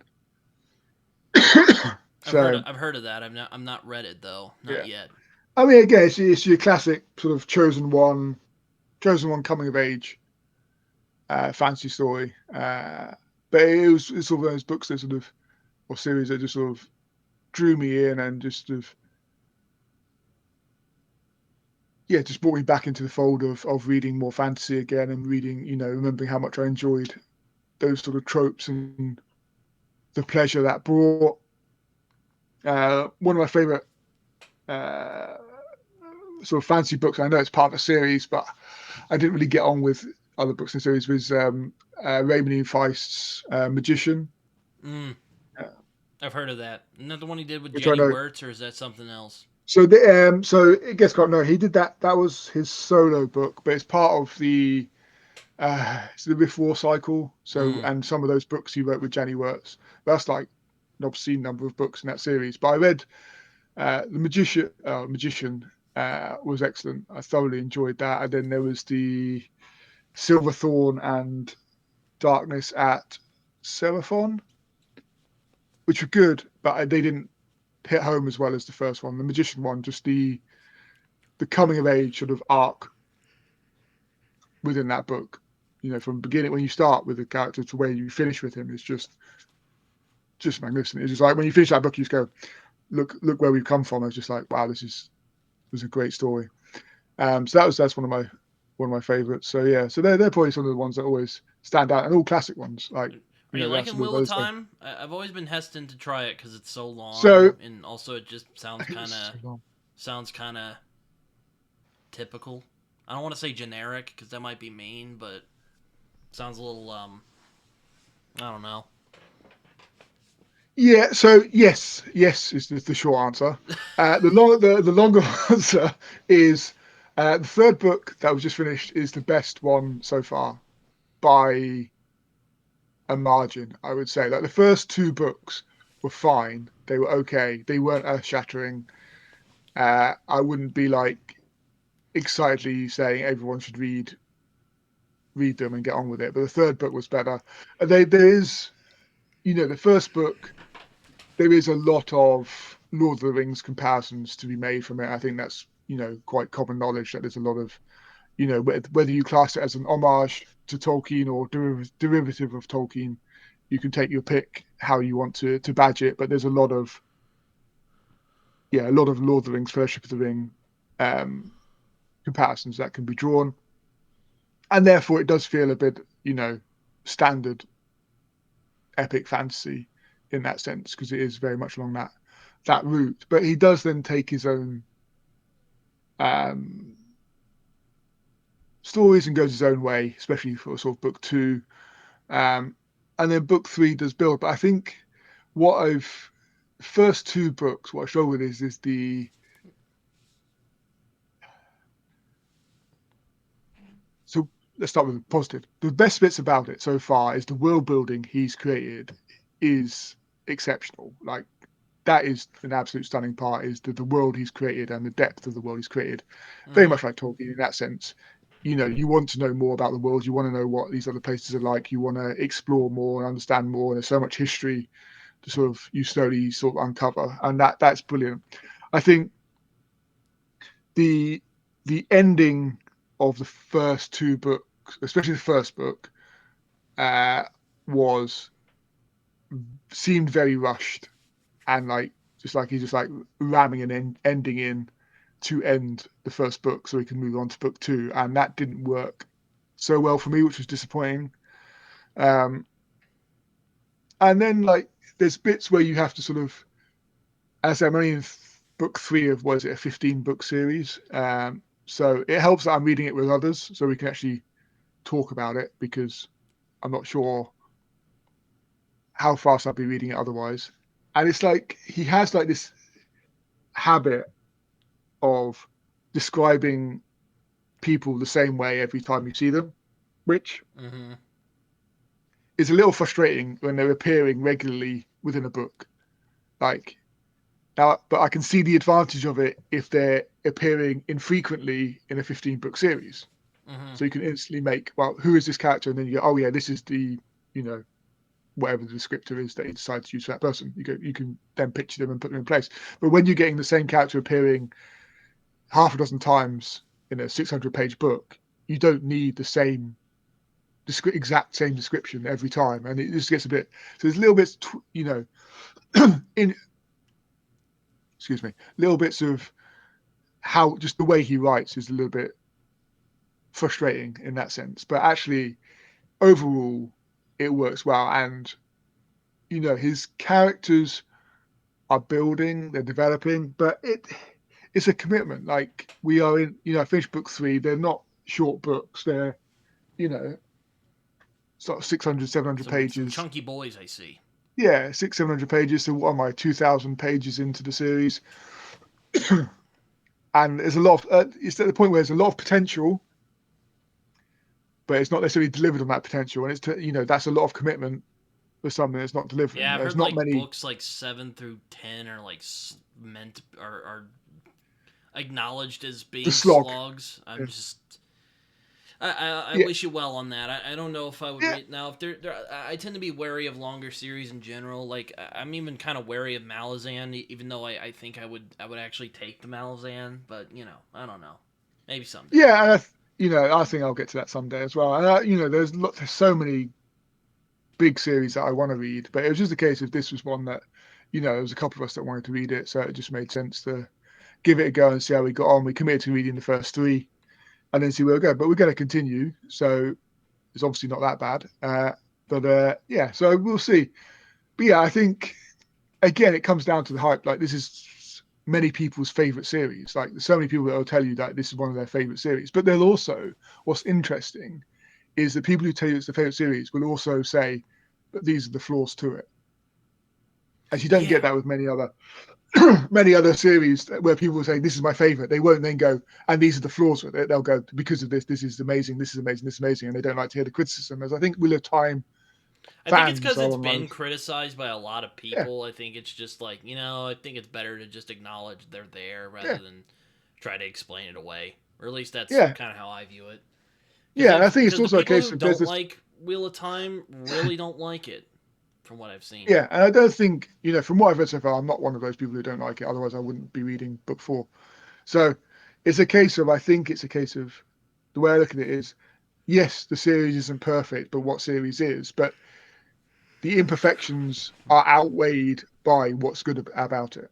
So I've heard of that. I'm not read it though, not yeah, yet. I mean, again, it's your classic sort of chosen one coming of age fantasy story. But it's sort of those books that sort of or series that just sort of drew me in and just sort of yeah, just brought me back into the fold of reading more fantasy again and reading, remembering how much I enjoyed those sort of tropes and the pleasure that brought. One of my favorite uh, sort of fantasy books. I know it's part of a series, but I didn't really get on with other books in the series. Was Raymond E. Feist's Magician, Mm. uh, I've heard of that. Isn't that the one he did with which I Jenny know. Wirtz, or is that something else? So it gets got no. He did that. That was his solo book, but it's part of it's the Rift War cycle. So Mm. and some of those books he wrote with Jenny Wirtz. That's like an obscene number of books in that series. But I read the Magician was excellent. I thoroughly enjoyed that. And then there was the Silverthorn and Darkness at Seraphon, which were good, but they didn't hit home as well as the first one. The Magician one, just the coming of age sort of arc within that book. From beginning when you start with the character to where you finish with him is just magnificent. It's just like when you finish that book, you just go, look where we've come from. It's just like, wow, this was a great story. So that's one of my favorites. So yeah, so they're probably some of the ones that always stand out, and all classic ones. Like Are you that liking sort of Wheel of other stuff. Time? I've always been hesitant to try it because it's so long, So and also it just it's so long. sounds kind of typical. I don't want to say generic because that might be mean, but sounds a little I don't know. Yeah. So yes is the short answer. The longer answer is the third book that was just finished is the best one so far by a margin. I would say like the first two books were fine. They were okay. They weren't earth shattering. I wouldn't be like excitedly saying everyone should read them and get on with it. But the third book was better. There is, the first book. There is a lot of Lord of the Rings comparisons to be made from it. I think that's quite common knowledge that there's a lot of whether you class it as an homage to Tolkien or derivative of Tolkien, you can take your pick how you want to badge it. But there's a lot of Lord of the Rings, Fellowship of the Ring um, comparisons that can be drawn, and therefore it does feel a bit standard epic fantasy in that sense because it is very much along that route. But he does then take his own um, stories and goes his own way, especially for sort of book two. Um, and then book three does build. But I think what I've first two books, what I struggle with is the so let's start with the positive. The best bits about it so far is the world building he's created is exceptional. Like that is an absolute stunning part is the world he's created and the depth of the world he's created. Very Mm-hmm. much like Tolkien in that sense. you want to know more about the world. You want to know what these other places are like. You want to explore more and understand more. And there's so much history to sort of you slowly sort of uncover, and that's brilliant. I think the ending of the first two books, especially the first book, uh, was seemed very rushed and like he's just like ramming an ending in to end the first book so he can move on to book two, and that didn't work so well for me, which was disappointing. Um, and then like there's bits where you have to sort of, as I'm only in book three of was it a 15 book series, so it helps that I'm reading it with others so we can actually talk about it because I'm not sure how fast I'd be reading it otherwise. And it's like he has like this habit of describing people the same way every time you see them, which Mm-hmm. is a little frustrating when they're appearing regularly within a book. Like now, but I can see the advantage of it if they're appearing infrequently in a 15 book series. Mm-hmm. So you can instantly make, well, who is this character? And then you go, oh yeah, this is the, you know, whatever the descriptor is that you decide to use for that person. You can then picture them and put them in place. But when you're getting the same character appearing half a dozen times in a 600-page book, you don't need the same exact same description every time, and it just gets a bit. So there's little bits, in excuse me, little bits of how just the way he writes is a little bit frustrating in that sense. But actually, overall, it works well, and his characters are building, they're developing, but it's a commitment. Like we are in, I finished book three. They're not short books. They're, you know, sort of 600, 700 Some pages. chunky boys, I see. Yeah, 600, 700 pages. So what am I, 2,000 pages into the series? And there's a lot of, it's at the point where there's a lot of potential, but it's not necessarily delivered on that potential. And that's a lot of commitment for something that's not delivering. Yeah, I've There's heard not like many. books like 7 through 10 are like meant are acknowledged as The being slog. slogs. Yeah. I'm just I Yeah. wish you well on that. I don't know if I would Yeah. read now. If I tend to be wary of longer series in general. Like I'm even kind of wary of Malazan, even though I think I would actually take the Malazan. But I don't know. Maybe someday. Yeah. And I think I'll get to that someday as well. And, there's so many big series that I want to read, but it was just a case of this was one that, there was a couple of us that wanted to read it. So it just made sense to give it a go and see how we got on. We committed to reading the first three and then see where we go. But we're going to continue. So it's obviously not that bad. But yeah, so we'll see. But yeah, I think, again, it comes down to the hype. Like, this is many people's favorite series. Like, there's so many people that will tell you that this is one of their favorite series. But they'll also, what's interesting is that people who tell you it's their favorite series will also say that these are the flaws to it. As you don't Yeah, get that with many other many other series where people will say this is my favorite. They won't then go, and these are the flaws with it. They'll go, because of this is amazing, this is amazing, this is amazing, and they don't like to hear the criticism. As I think Wheel of Time I think it's fans because are it's on one been of, criticized by a lot of yeah, people. I think it's just like I think it's better to just acknowledge they're there rather yeah, than try to explain it away. Or at least that's yeah, kind of how I view it. yeah. And I think it's Because the also a people case who of there's don't this, like Wheel of Time really don't like it, from what I've seen. yeah, and I don't think from what I've read so far, I'm not one of those people who don't like it. Otherwise, I wouldn't be reading book four. So it's a case of, I think it's a case of, the way I look at it is, yes, the series isn't perfect, but what series is? But the imperfections are outweighed by what's good about it.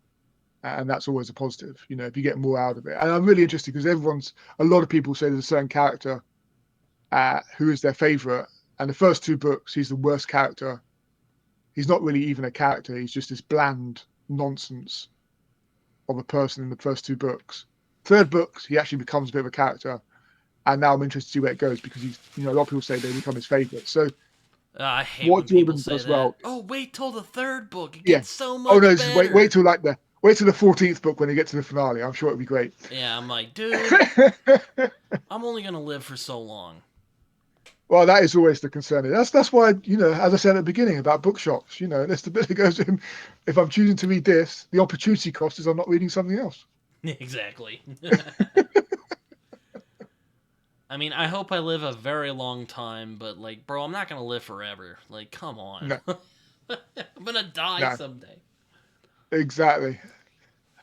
And that's always a positive, if you get more out of it. And I'm really interested because a lot of people say there's a certain character who is their favorite. And the first two books, he's the worst character. He's not really even a character. He's just this bland nonsense of a person in the first two books. Third books, he actually becomes a bit of a character. And now I'm interested to see where it goes because a lot of people say they become his favorite. So I hate what when people Jordan say does that. well, Oh, wait till the third book. It yeah. gets so Oh no, much just wait better. till wait till the 14th book when you get to the finale. I'm sure it'll be great. Yeah, I'm like, dude, I'm only gonna live for so long. Well, that is always the concern. That's why, as I said at the beginning about bookshops, that's the bit that goes in. If I'm choosing to read this, the opportunity cost is I'm not reading something else. Exactly. I mean, I hope I live a very long time, but like, bro, I'm not gonna live forever. Like, come on. No, I'm gonna die no, someday. exactly.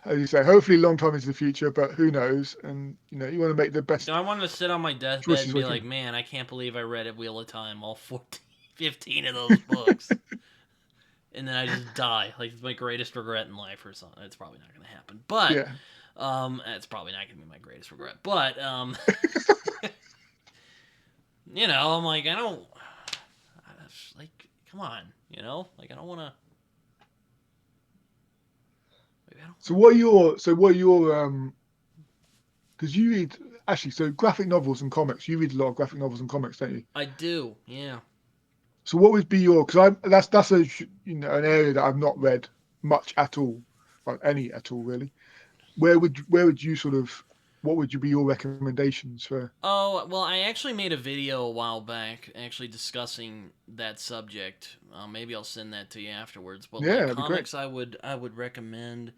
As you say, hopefully long time into the future, but who knows? And you want to make the You know, best I want to sit on my deathbed choices and we be like, can. man, I can't believe I read at Wheel of Time, all 14, 15 of those books. And then I just die. Like, it's my greatest regret in life or something. It's probably not going to happen. But, Yeah. it's probably not going to be my greatest regret. But, I'm like, I don't, like, come on, Like, I don't want to, maybe I don't So want what are your because you read actually so graphic novels and comics. You read a lot of graphic novels and comics, don't you? to. I do, yeah. So what would be your because I that's a an area that I've not read much at all, well any at all really. Where would you sort of what would you be your recommendations for? Oh, well, I actually made a video a while back actually discussing that subject. Maybe I'll send that to you afterwards. But Yeah, like that'd be great. comics I would recommend.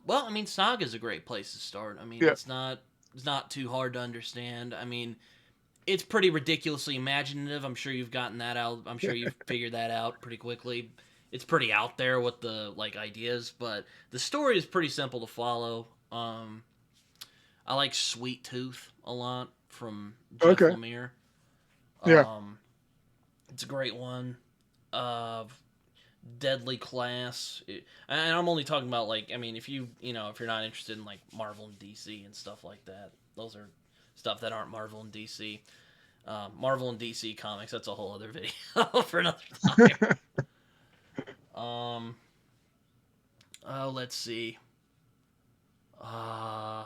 Well, I mean, Saga's a great place to start. I mean, Yeah, it's not too hard to understand. I mean, it's pretty ridiculously imaginative. I'm sure you've gotten that out. I'm yeah. sure you've figured that out pretty quickly. It's pretty out there with the like ideas, but the story is pretty simple to follow. I like Sweet Tooth a lot from Jeff Okay. Lemire. Yeah. Um, it's a great one. Uh, Deadly Class, and I'm only talking about like I mean if you're not interested in like Marvel and DC and stuff like that, those are stuff that aren't Marvel and DC. Marvel and DC comics, that's a whole other video for another time. Um, oh, let's see. Uh,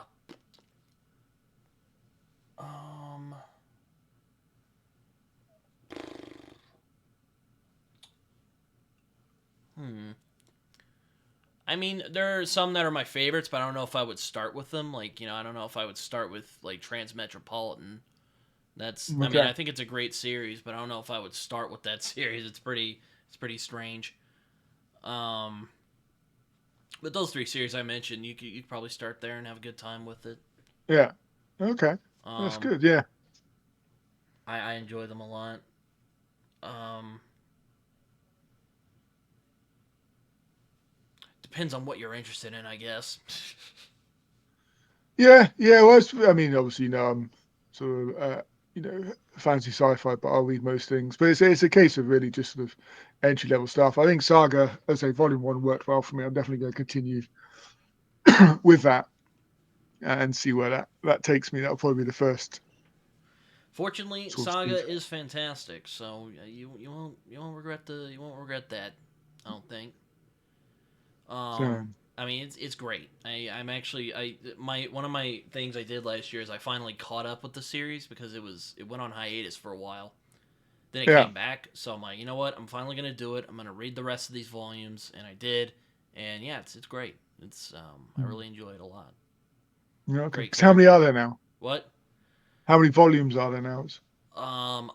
um, hmm. I mean, there are some that are my favorites, but I don't know if I would start with them. Like, I don't know if I would start with like Transmetropolitan. I mean, Okay. I think it's a great series, but I don't know if I would start with that series. It's pretty strange. Um, but those three series I mentioned, you could probably start there and have a good time with it. Yeah. Okay. That's Um, good. Yeah. I enjoy them a lot. Um, depends on what you're interested in, I guess. Yeah. Yeah. Well, I mean, obviously, I'm sort of fancy sci-fi, but I'll read most things. But it's a case of really just sort of entry level stuff. I think Saga, as I say, Volume One worked well for me. I'm definitely going to continue with that and see where that takes me. That'll probably be the first Fortunately, sort of Saga speed. is fantastic, so you won't regret that. I don't think. So I mean, it's great. I'm actually my one of my things I did last year is I finally caught up with the series because it went on hiatus for a while. Then it yeah. came back, so I'm like, you know what? I'm finally gonna do it. I'm gonna read the rest of these volumes, and I did, and yeah, it's great. I Mm. really enjoy it a lot. Yeah, okay. Great So how many are characters. there now? What? How many volumes are there now? It's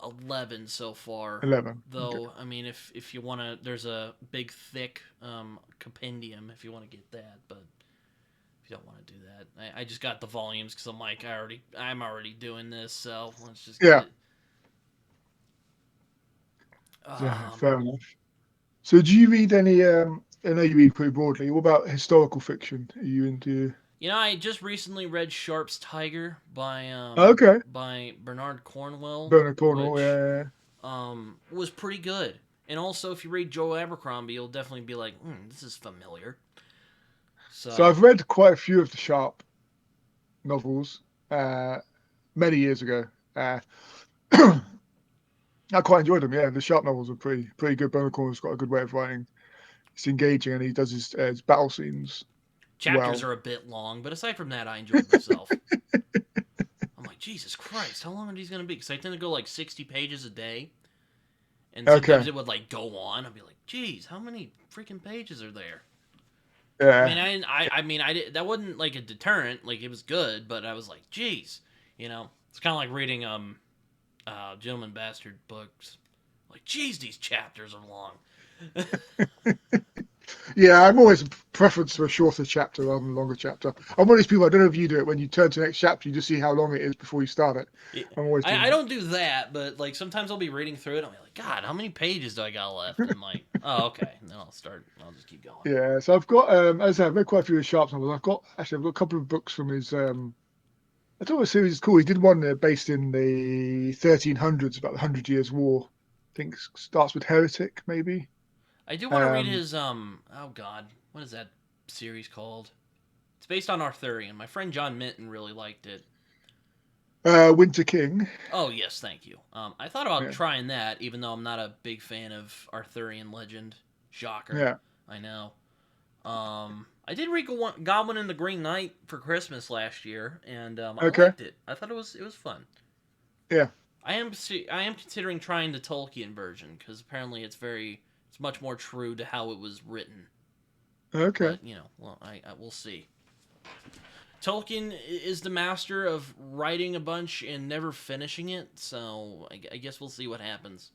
11 so far. 11. Okay. Though, I mean, if you wanna, there's a big thick compendium if you want to get that, but if you don't want to do that, I just got the volumes because I'm like, I'm already doing this, so let's just get Yeah. it. Yeah. Um, Fair enough. So do you read any? I know you read pretty broadly. What about historical fiction? Are you into? I just recently read Sharp's Tiger Okay. by Bernard Cornwell, Bernard Cornwell. which Yeah. was pretty good. And also, if you read Joe Abercrombie, you'll definitely be like, this is familiar. So So, I've read quite a few of the Sharp novels uh, many years ago. I quite enjoyed them. Yeah, the Sharp novels are pretty good. Bernard Cornwell's got a good way of writing. It's engaging, and he does his battle scenes chapters well. are a bit long, but aside from that, I enjoyed myself. I'm like, Jesus Christ, how long are these going to be? Because I tend to go like 60 pages a day. And sometimes Okay. it would like go on. I'd be like, geez, how many freaking pages are there? I mean, Yeah. I didn't. I mean, I did. That wasn't like a deterrent. Like it was good, but I was like, geez, it's kind of like reading Gentleman Bastard books. Like, geez, these chapters are long. Yeah, I'm always a preference to a shorter chapter rather than a longer chapter. I'm one of these people. I don't know if you do it. When you turn to the next chapter, you just see how long it is before you start it. Yeah. I'm always doing I that. don't do that, but like sometimes I'll be reading through it. And I'll be like, God, how many pages do I got left? And I'm like, oh, okay. And then I'll start. I'll just keep going. Yeah, so I've got, as I said, I've read quite a few of his Sharps novels. I've got a couple of books from his. I don't know what series it's called. He did one based in the 1300s about the Hundred Years' War. I think it starts with Heretic, maybe. I do want to read Um, his Oh God, what is that series called? It's based on Arthurian. My friend John Minton really liked it. Winter King. Oh yes, thank you. I thought about Yeah, trying that, even though I'm not a big fan of Arthurian legend. Shocker, yeah. I know. I did read Goblin and the Green Knight for Christmas last year, and I Okay. liked it. I thought it was fun. Yeah. I am considering trying the Tolkien version because apparently it's much more true to how it was written. Okay. But you know, well, I we'll see. Tolkien is the master of writing a bunch and never finishing it, so I guess we'll see what happens.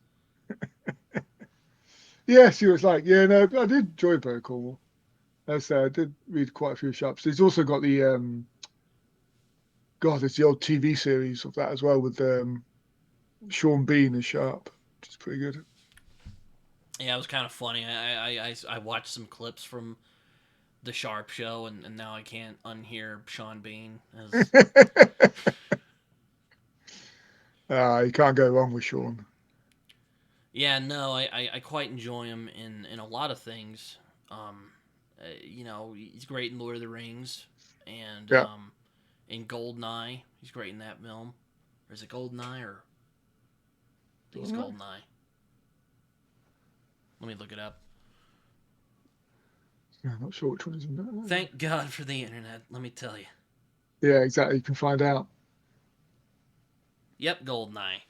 Yeah, see what it's like. Yeah, no, I did enjoy Bear Cornwall. As I said, I did read quite a few Sharps. He's also got the God, there's the old TV series of that as well with Sean Bean as Sharp, which is pretty good. Yeah, it was kind of funny. I watched some clips from the Sharp Show, and now I can't unhear Sean Bean as You can't go wrong with Sean. yeah. No, I quite enjoy him in a lot of things. You know, he's great in Lord of the Rings, and Yeah. in Goldeneye, he's great in that film. Or is it Goldeneye or I think it's No, Goldeneye. Let me look it up. I'm not sure which one is in that. Thank God for the internet. Let me tell you. Yeah, exactly. You can find out. Yep, Goldeneye.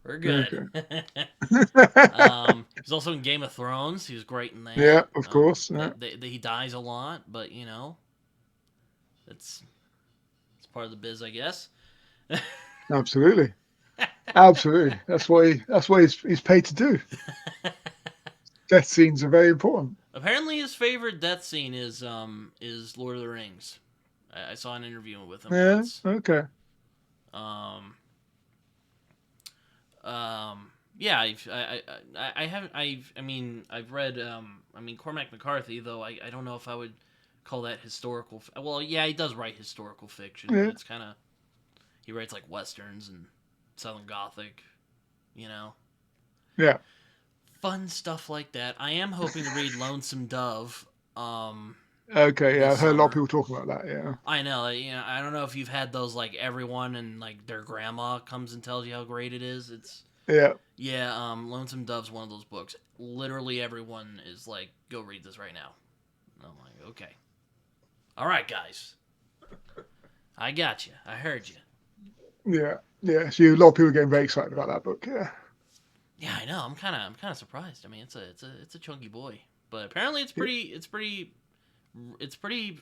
We're good. Okay. He's also in Game of Thrones. He was great in Yeah, that. of course. Yeah, He dies a lot, but you know, it's it's part of the biz, I guess. absolutely. Absolutely. That's what he's paid to do. Death scenes are very important. Apparently, his favorite death scene is Lord of the Rings. I saw an interview with him Yeah. once. Okay. Um, yeah, I haven't. I've read. Cormac McCarthy, though. I don't know if I would call that historical. Well, yeah, he does write historical fiction, but Yeah. it's kind of he writes like westerns and Southern Gothic. You know, Yeah. fun stuff like that. I am hoping to read Lonesome Dove. Okay. Yeah. This I've heard a lot of summer. people talking about that. Yeah. I know, you know. I don't know if you've had those like everyone and like their grandma comes and tells you how great it is. It's Yeah. yeah. Lonesome Dove's one of those books. Literally everyone is like, go read this right now. And I'm like, okay, all right, guys, I got you. I heard you. Yeah. Yeah. So a lot of people are getting very excited about that book. Yeah. Yeah, I know. I'm kind of surprised. I mean, it's a chunky boy, but apparently it's pretty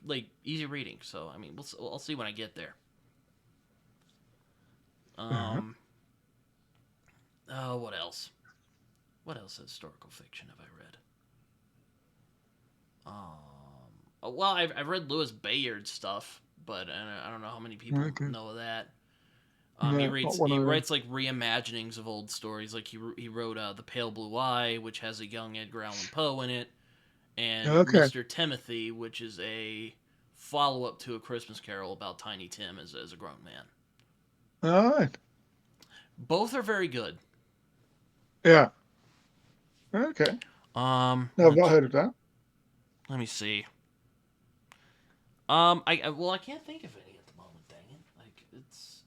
like easy reading. So I mean, I'll see when I get there. Uh-huh. Um. Oh, what else? What else historical fiction have I read? Well, I've read Louis Bayard's stuff, but I don't know how many people Okay. know of that. No, not one He of them. writes like reimaginings of old stories. Like he wrote The Pale Blue Eye, which has a young Edgar Allan Poe in it, and Okay. Mr. Timothy, which is a follow up to A Christmas Carol about Tiny Tim as a grown man. All right. Both are very good. Yeah. Okay. No, I've not Let's heard of that. let me see. I can't think of any at the moment. Dang it! Like it's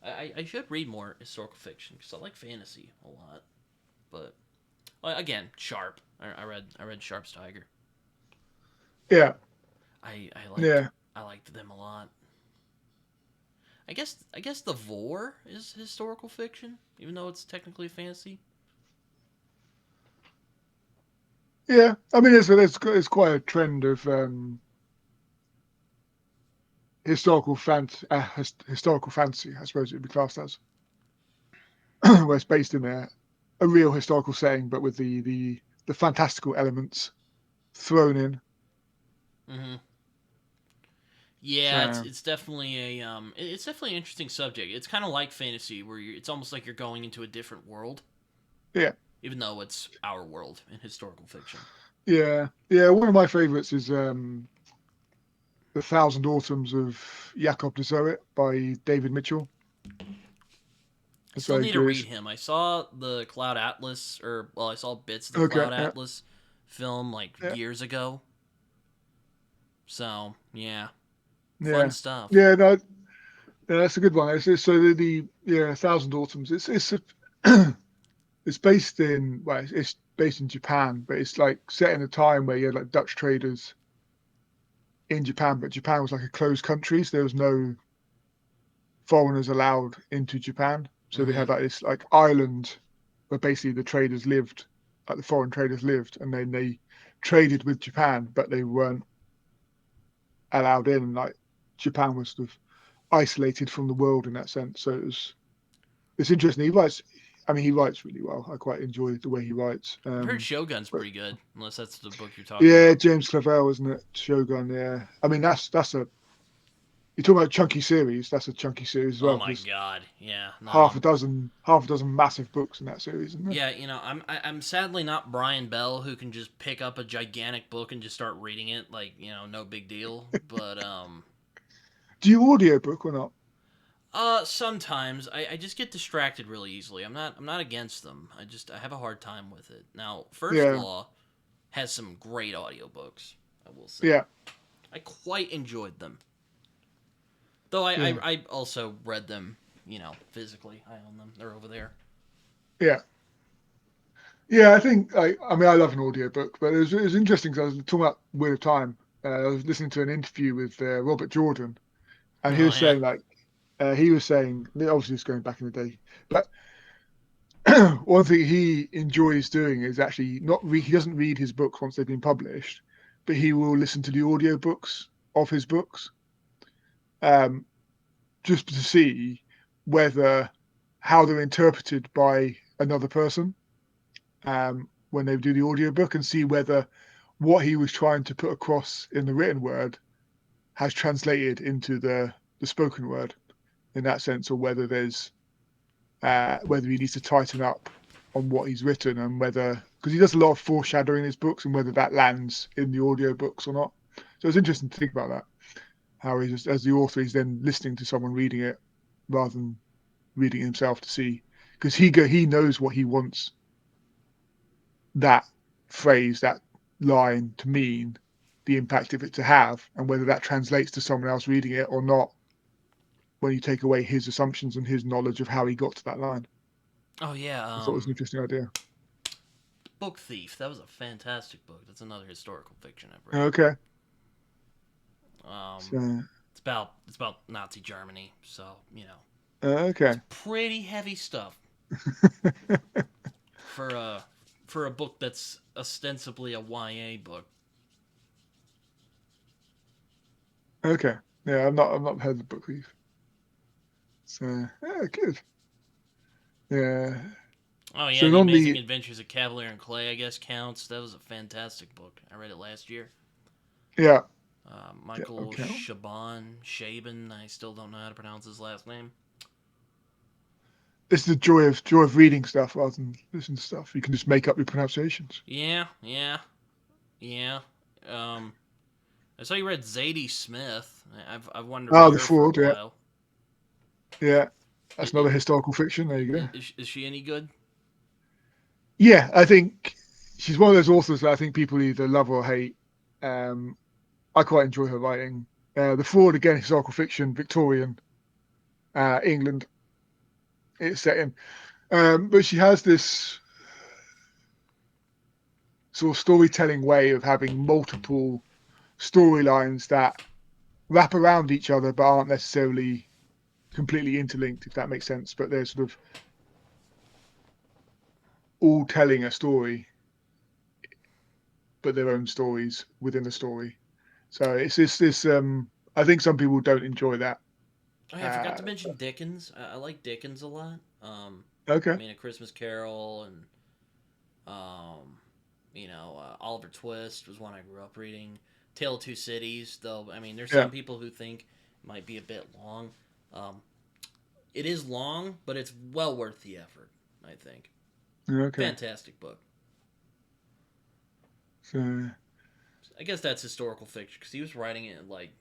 I should read more historical fiction because I like fantasy a lot. But again, Sharp. I read Sharp's Tiger. Yeah. I liked Yeah. I liked them a lot. I guess the Vor is historical fiction, even though it's technically fantasy. Yeah. I mean, it's quite a trend of historical fantasy, I suppose it would be classed as, where it's based in a real historical setting, but with the fantastical elements. thrown in. Hmm. Yeah, So it's definitely a it's definitely an interesting subject. It's kind of like fantasy, where it's almost like you're going into a different world, yeah, even though it's our world in historical fiction. yeah, yeah. One of my favourites is The Thousand Autumns of Jacob de Zoet by David Mitchell. I It's still very need to good. read him. I saw the Cloud Atlas, or well, I saw bits of the Okay, Cloud yeah, Atlas film like yeah, years ago. So yeah, fun yeah, stuff. yeah. No, yeah, that's a good one. So the yeah, Thousand Autumns. It's it's based in well, it's based in Japan, but it's like set in a time where you had like Dutch traders in Japan, but Japan was like a closed country, so there was no foreigners allowed into Japan. So they Hmm. had like this like island where basically the traders lived, like the foreign traders lived, and then they traded with Japan, but they weren't allowed in. Like Japan was sort of isolated from the world in that sense. So it's interesting. He writes, I mean, he writes really well. I quite enjoy the way he writes. I've heard Shogun's But pretty good, unless that's the book you're talking yeah, about. James Clavell, isn't it? Shogun. Yeah, I mean that's a you talk about chunky series. That's a chunky series as Oh well. my There's god, yeah, no, half a dozen massive books in that series, isn't there? yeah. I'm sadly not Brian Bell, who can just pick up a gigantic book and just start reading it like no big deal. But Do you audiobook or not? sometimes I just get distracted really easily. I'm not against them. I have a hard time with it. Now, First Yeah, Law has some great audiobooks, I will say. yeah, I quite enjoyed them. Though yeah, I also read them, physically. I own them. They're over there. yeah, yeah. I think I mean I love an audiobook, but it was interesting because I was talking about Wheel of Time. I was listening to an interview with Robert Jordan, and he Oh was yeah. saying like he was saying obviously it's going back in the day, but one thing he enjoys doing is actually not he doesn't read his books once they've been published, but he will listen to the audiobooks of his books um, just to see whether how they're interpreted by another person when they do the audiobook and see whether what he was trying to put across in the written word has translated into the spoken word in that sense, or whether there's whether he needs to tighten up on what he's written and whether because he does a lot of foreshadowing in his books and whether that lands in the audiobooks or not. So it's interesting to think about that. How he's just, as the author, he's then listening to someone reading it rather than reading it himself to see because he knows what he wants that phrase, that line to mean, the impact of it to have, and whether that translates to someone else reading it or not when you take away his assumptions and his knowledge of how he got to that line. Oh yeah. I thought it was an interesting idea. Book Thief. That was a fantastic book. That's another historical fiction I've read. Okay. Um, So, it's about Nazi Germany, so it's okay. pretty heavy stuff for a book that's ostensibly a YA book. Okay. Yeah, I've not heard the book Thief. So yeah, good. Yeah. Oh yeah, So The normally, Amazing Adventures of Cavalier and Clay, I guess counts. That was a fantastic book. I read it last year. yeah, yeah, Michael okay. Shaban. I still don't know how to pronounce his last name. It's the joy of reading stuff rather than listening to stuff. You can just make up your pronunciations. Yeah, yeah, yeah. Um, I saw you read Zadie Smith. I've wanted to Ah, read the her for a fraud. Yeah, while. yeah. That's I- another historical fiction. There you go. Is she any good? Yeah, I think she's one of those authors that I think people either love or hate. Um, I quite enjoy her writing. The fraud again, historical fiction, Victorian England. It's set in, but she has this sort of storytelling way of having multiple storylines that wrap around each other but aren't necessarily completely interlinked, if that makes sense. But they're sort of all telling a story, but their own stories within the story. So it's this. I think some people don't enjoy that. Oh, yeah, I forgot Uh, to mention Dickens. I like Dickens a lot. I okay. mean, A Christmas Carol and um, Oliver Twist was one I grew up reading. Tale of Two Cities, though. I mean, there's Yeah. some people who think it might be a bit long. Um, it is long, but it's well worth the effort. I think. Okay. Fantastic book. So I guess that's historical fiction because he was writing it like,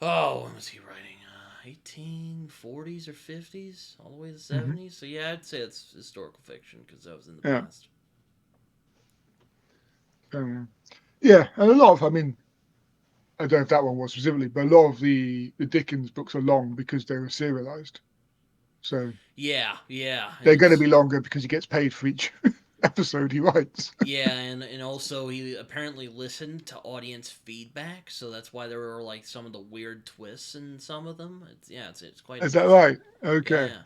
oh, when was he writing? 1840s or 50s, all the way to the mhm. 70s. So yeah, I'd say it's historical fiction because that was in the Yeah. past. Um, yeah, and a lot of, I mean, I don't know if that one was specifically, but a lot of the Dickens books are long because they were serialized. So Yeah, yeah, they're going to it's be longer because he gets paid for each episode he writes. yeah, and also he apparently listened to audience feedback, so that's why there were like some of the weird twists in some of them. It's quite Is that interesting. right? Okay. Yeah,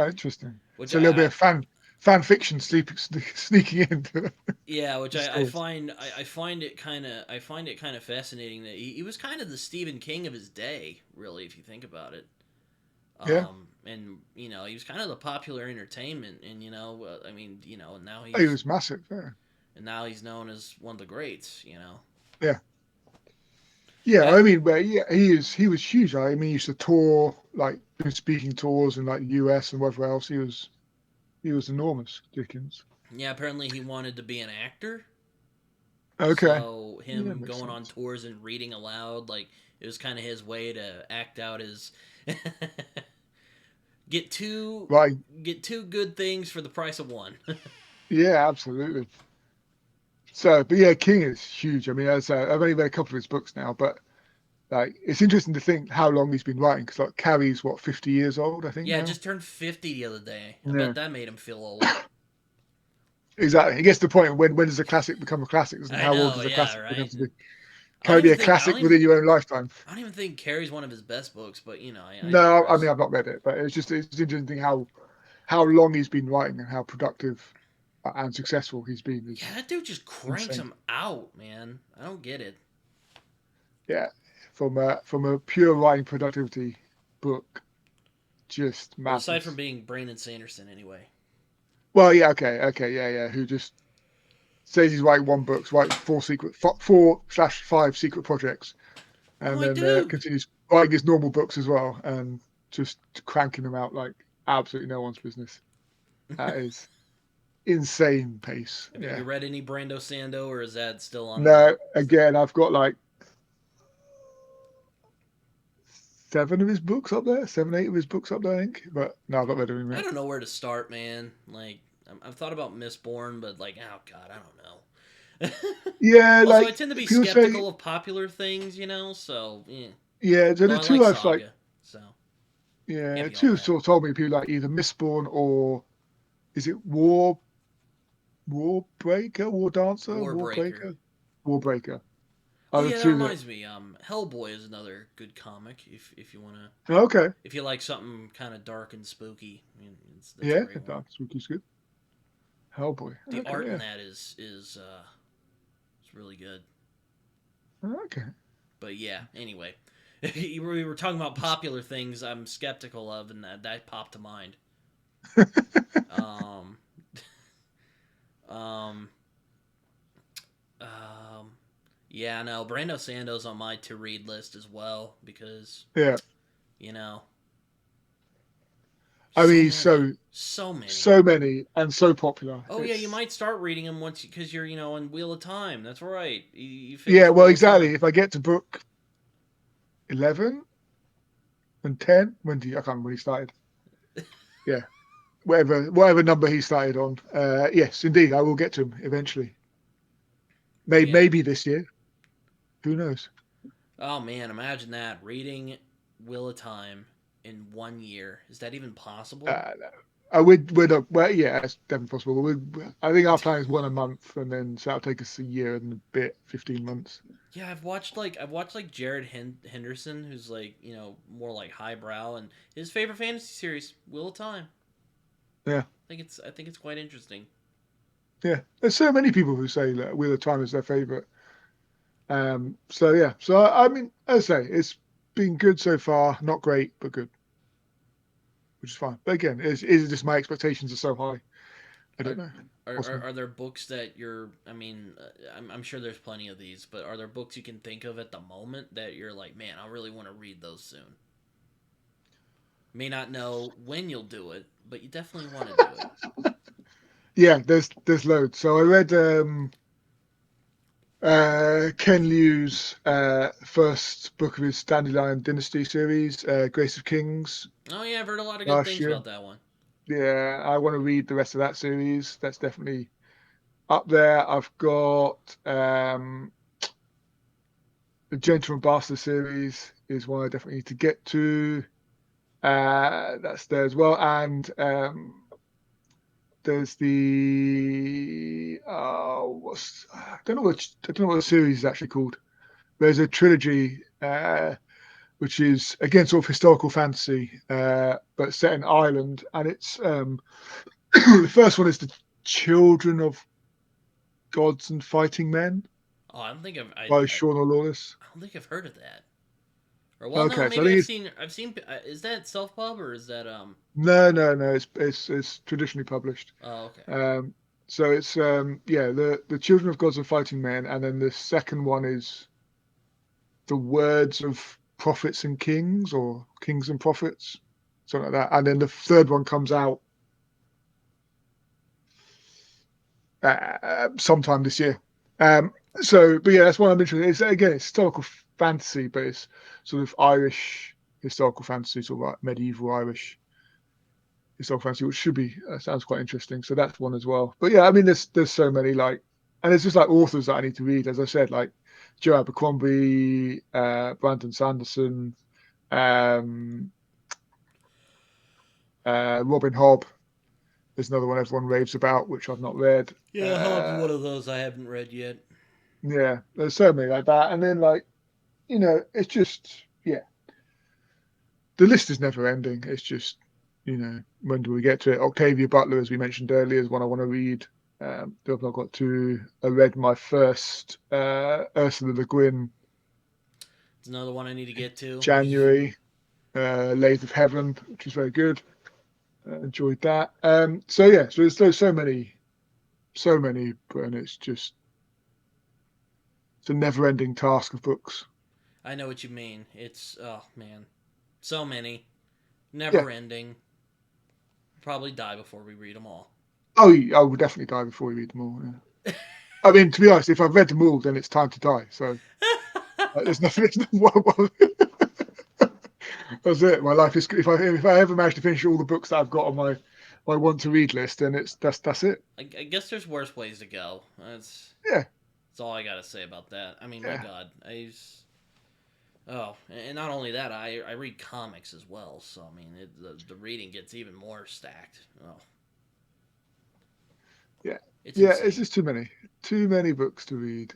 Interesting. which So a little bit I of fan fiction sneaking into yeah, which the I stories. find I find it kind of fascinating that he was kind of the Stephen King of his day, really, if you think about it. Yeah. And he was kind of the popular entertainment, and I mean, He was massive. Yeah. now he's known as one of the greats. Yeah. Yeah. Uh, I mean, but yeah, he was huge. I mean, he used to tour, like doing speaking tours in like the US and wherever else. He was enormous, Dickens. yeah, apparently he wanted to be an actor, Okay. so Yeah, him makes going on sense. tours and reading aloud, like it was kind of his way to act out his get two Right. get two good things for the price of one. Yeah, absolutely. So, but yeah, King is huge. I mean, I've only read a couple of his books now, but like it's interesting to think how long he's been writing because like Carrie's what 50 years old, I think Yeah, now. just turned 50 the other day. I Yeah, bet that made him feel old. exactly. It gets to the point when does a classic become a classic? Doesn't it? I How old know, does a yeah, classic have right. to be? I Can don't it be even a think I classic don't even within your own lifetime? I don't even think Carrie's one of his best books, but I No, I mean digress. I've not read it, but it's interesting how long he's been writing and how productive and successful he's been Yeah, is that dude just cranks insane. them out, man. I don't get it. Yeah, from a pure writing productivity book, just Well, aside madness. from being Brandon Sanderson, anyway. Well, yeah, okay, yeah. Who just says he's writing one book, writes four slash five secret projects, I'm and like, then dude. continues writing his normal books as well, and just cranking them out like absolutely no one's business. That is insane pace. Have Yeah. you read any Brando Sando, or is that still on the? No, again, I've got like seven of his books up there, seven, eight of his books up there, I think. But no, I've not read them I yet. don't know where to start, man. Like, I've thought about Mistborn, but like, oh god, I don't know. Yeah, Also, I like tend to be people say, skeptical of popular things, So, yeah. So though the I like two I've like, Saga, so can't yeah, be all two bad. sort of told me people like either Mistborn or is it Warbreaker, War Dancer, Warbreaker. Warbreaker. Oh Are the yeah, that two that reminds me. Hellboy is another good comic if you wanna okay? if you like something kind of dark and spooky. I mean, that's a Yeah, great one. Dark Spooky's good. Hellboy. The Okay, art in yeah. that is really good. Okay. But yeah, anyway, we were talking about popular things I'm skeptical of, and that popped to mind. Um, um, um, yeah, no, Brando Sando's on my to read list as well because Yeah. you know I so mean, he's many, so many. so many and so popular. Oh yeah, you It's might start reading them once because you're on Wheel of Time. That's right. You yeah. finished Well, Wheel of exactly. Time. If I get to book 11 and 10, when do you, I can't remember when he started. Yeah, whatever number he started on. Yes, indeed, I will get to him eventually. Yeah. Maybe this year. Who knows? Oh man, imagine that reading Wheel of Time in 1 year. Is that even possible? No. We're not, well, yeah, it's definitely possible. I think our plan is one a month, and then so that'll take us a year and a bit, 15 months. Yeah, I've watched like Jared Henderson, who's like more like highbrow, and his favorite fantasy series, Wheel of Time. Yeah, I think it's quite interesting. yeah. There's so many people who say that Wheel of Time is their favorite. So yeah, so I mean, as I say, it's been good so far. Not great, but good, which is fine. But again, is it just my expectations are so high? I don't Are know. are, Possibly. are there books that you're? I mean, I'm sure there's plenty of these, but are there books you can think of at the moment that you're like, man, I really want to read those soon? May not know when you'll do it, but you definitely want to do it. Yeah, there's loads. So I read Ken Liu's first book of his Dandelion Dynasty series, Grace of Kings, Oh yeah, I've heard a lot of good last things year. about that one. Yeah, I want to read the rest of that series. That's definitely up there. I've got the Gentleman Bastard series is one I definitely need to get to. That's there as well. And there's the what's I don't know what the series is actually called. There's a trilogy which is again sort of historical fantasy, but set in Ireland, and it's the first one is the Children of Gods and Fighting Men Oh, I don't think by Sean O'Lawless. I don't think I've heard of that. Or well, no, Okay, so I maybe think it's I've seen. Is that self pub or is that no, it's traditionally published. Oh, okay. Um, so it's yeah, the Children of Gods and Fighting Men, and then the second one is the Words of Prophets and Kings, or Kings and Prophets, something like that. And then the third one comes out sometime this year. But yeah, that's what I'm interested in. It's again, it's historical fantasy, but it's sort of Irish historical fantasy, sort of like medieval Irish historical fantasy, which should be sounds quite interesting. So that's one as well. But yeah, I mean, there's so many like, and it's just like authors that I need to read. As I said, like Joe Abercrombie, Brandon Sanderson, um, Robin Hobb. There's another one everyone raves about, which I've not read. Yeah, Hobbs one of those I haven't read yet. Yeah, there's so many like that. And then like, it's just yeah, the list is never ending. It's just, when do we get to it? Octavia Butler, as we mentioned earlier, is one I want to read. I've got to. I read my first Ursula Le Guin It's another one I need to get to. January, Lathe of Heaven, which is very good. Enjoyed that. So yeah, so there's so many, and it's a never-ending task of books. I know what you mean. It's oh man, so many, Yeah. never ending. Probably die before we read them all. Oh, I will definitely die before we read them all. Yeah. I mean, to be honest, if I've read them all, then it's time to die. So there's nothing. That's it. My life is. If I ever manage to finish all the books that I've got on my want to read list, then that's it. I guess there's worse ways to go. Yeah, That's all I gotta say about that. I mean, my yeah, God, oh, and not only that, I read comics as well. So I mean, the reading gets even more stacked. Oh, yeah, it's yeah. It's insane. just too many books to read,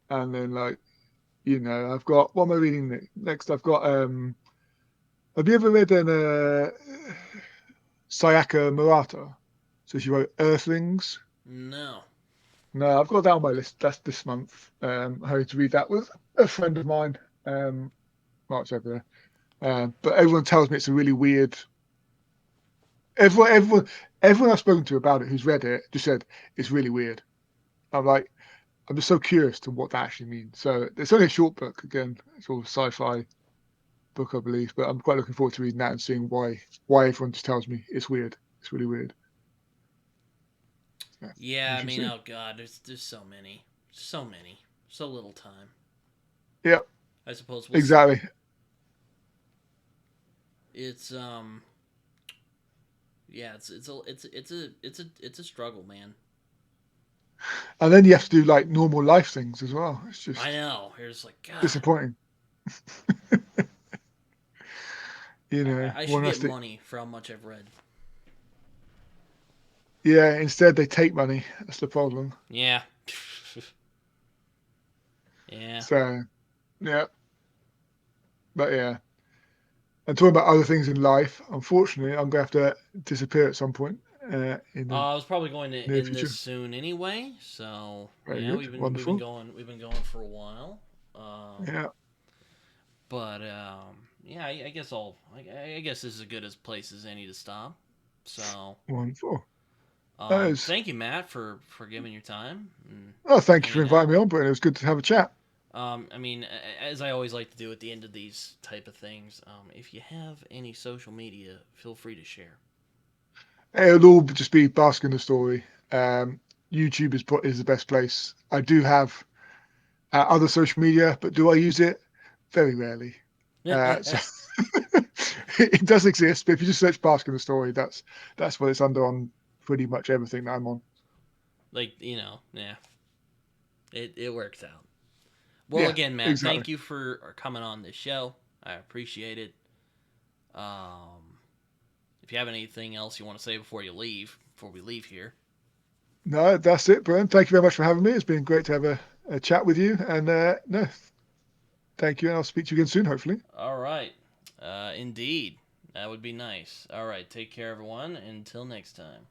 and then I've got what am I reading next? I've got Have you ever read an Sayaka Murata? So she wrote Earthlings. No. No, I've got that on my list. That's this month. I hope to read that with a friend of mine. Mark's over there. But everyone tells me it's a really weird. Everyone, everyone, everyone I've spoken to about it who's read it just said it's really weird. I'm like, I'm just so curious to what that actually means. So it's only a short book again. It's all sci-fi book, I believe. But I'm quite looking forward to reading that and seeing why everyone just tells me it's weird. It's really weird. Yeah, Yeah, we I shall mean, see. oh God, there's so many, so little time. Yeah, I suppose we'll see. exactly. It's yeah, it's a struggle, man. And then you have to do like normal life things as well. It's I just know. You're just like God. disappointing. I should One get has to. money for how much I've read. Yeah, instead they take money. That's the problem. Yeah. Yeah. So yeah, but yeah. And talking about other things in life, unfortunately, I'm going to have to disappear at some point in the I was probably going to near end this future. soon anyway. So Very yeah, good, wonderful. we've been going for a while. Yeah, But yeah, I guess I guess this is as good a place as any to stop. So wonderful. It's, Thank you, Matt, for giving your time and oh, thank you for hanging inviting out. me on, Britton. It was good to have a chat. I mean, as I always like to do at the end of these type of things, if you have any social media, feel free to share. It'll all just be Bask in the story. Um, YouTube is the best place. I do have other social media, but do I use it? Very rarely. So it does exist, but if you just search Bask in the story, that's what it's under on pretty much everything that I'm on. Like, yeah, it works out. Well, Yeah, again, Matt, exactly. thank you for coming on this show. I appreciate it. Um, if you have anything else you want to say before we leave here. No, that's it, Brian. Thank you very much for having me. It's been great to have a chat with you. And no, thank you. And I'll speak to you again soon, hopefully. All right. Indeed. That would be nice. All right. Take care, everyone. Until next time.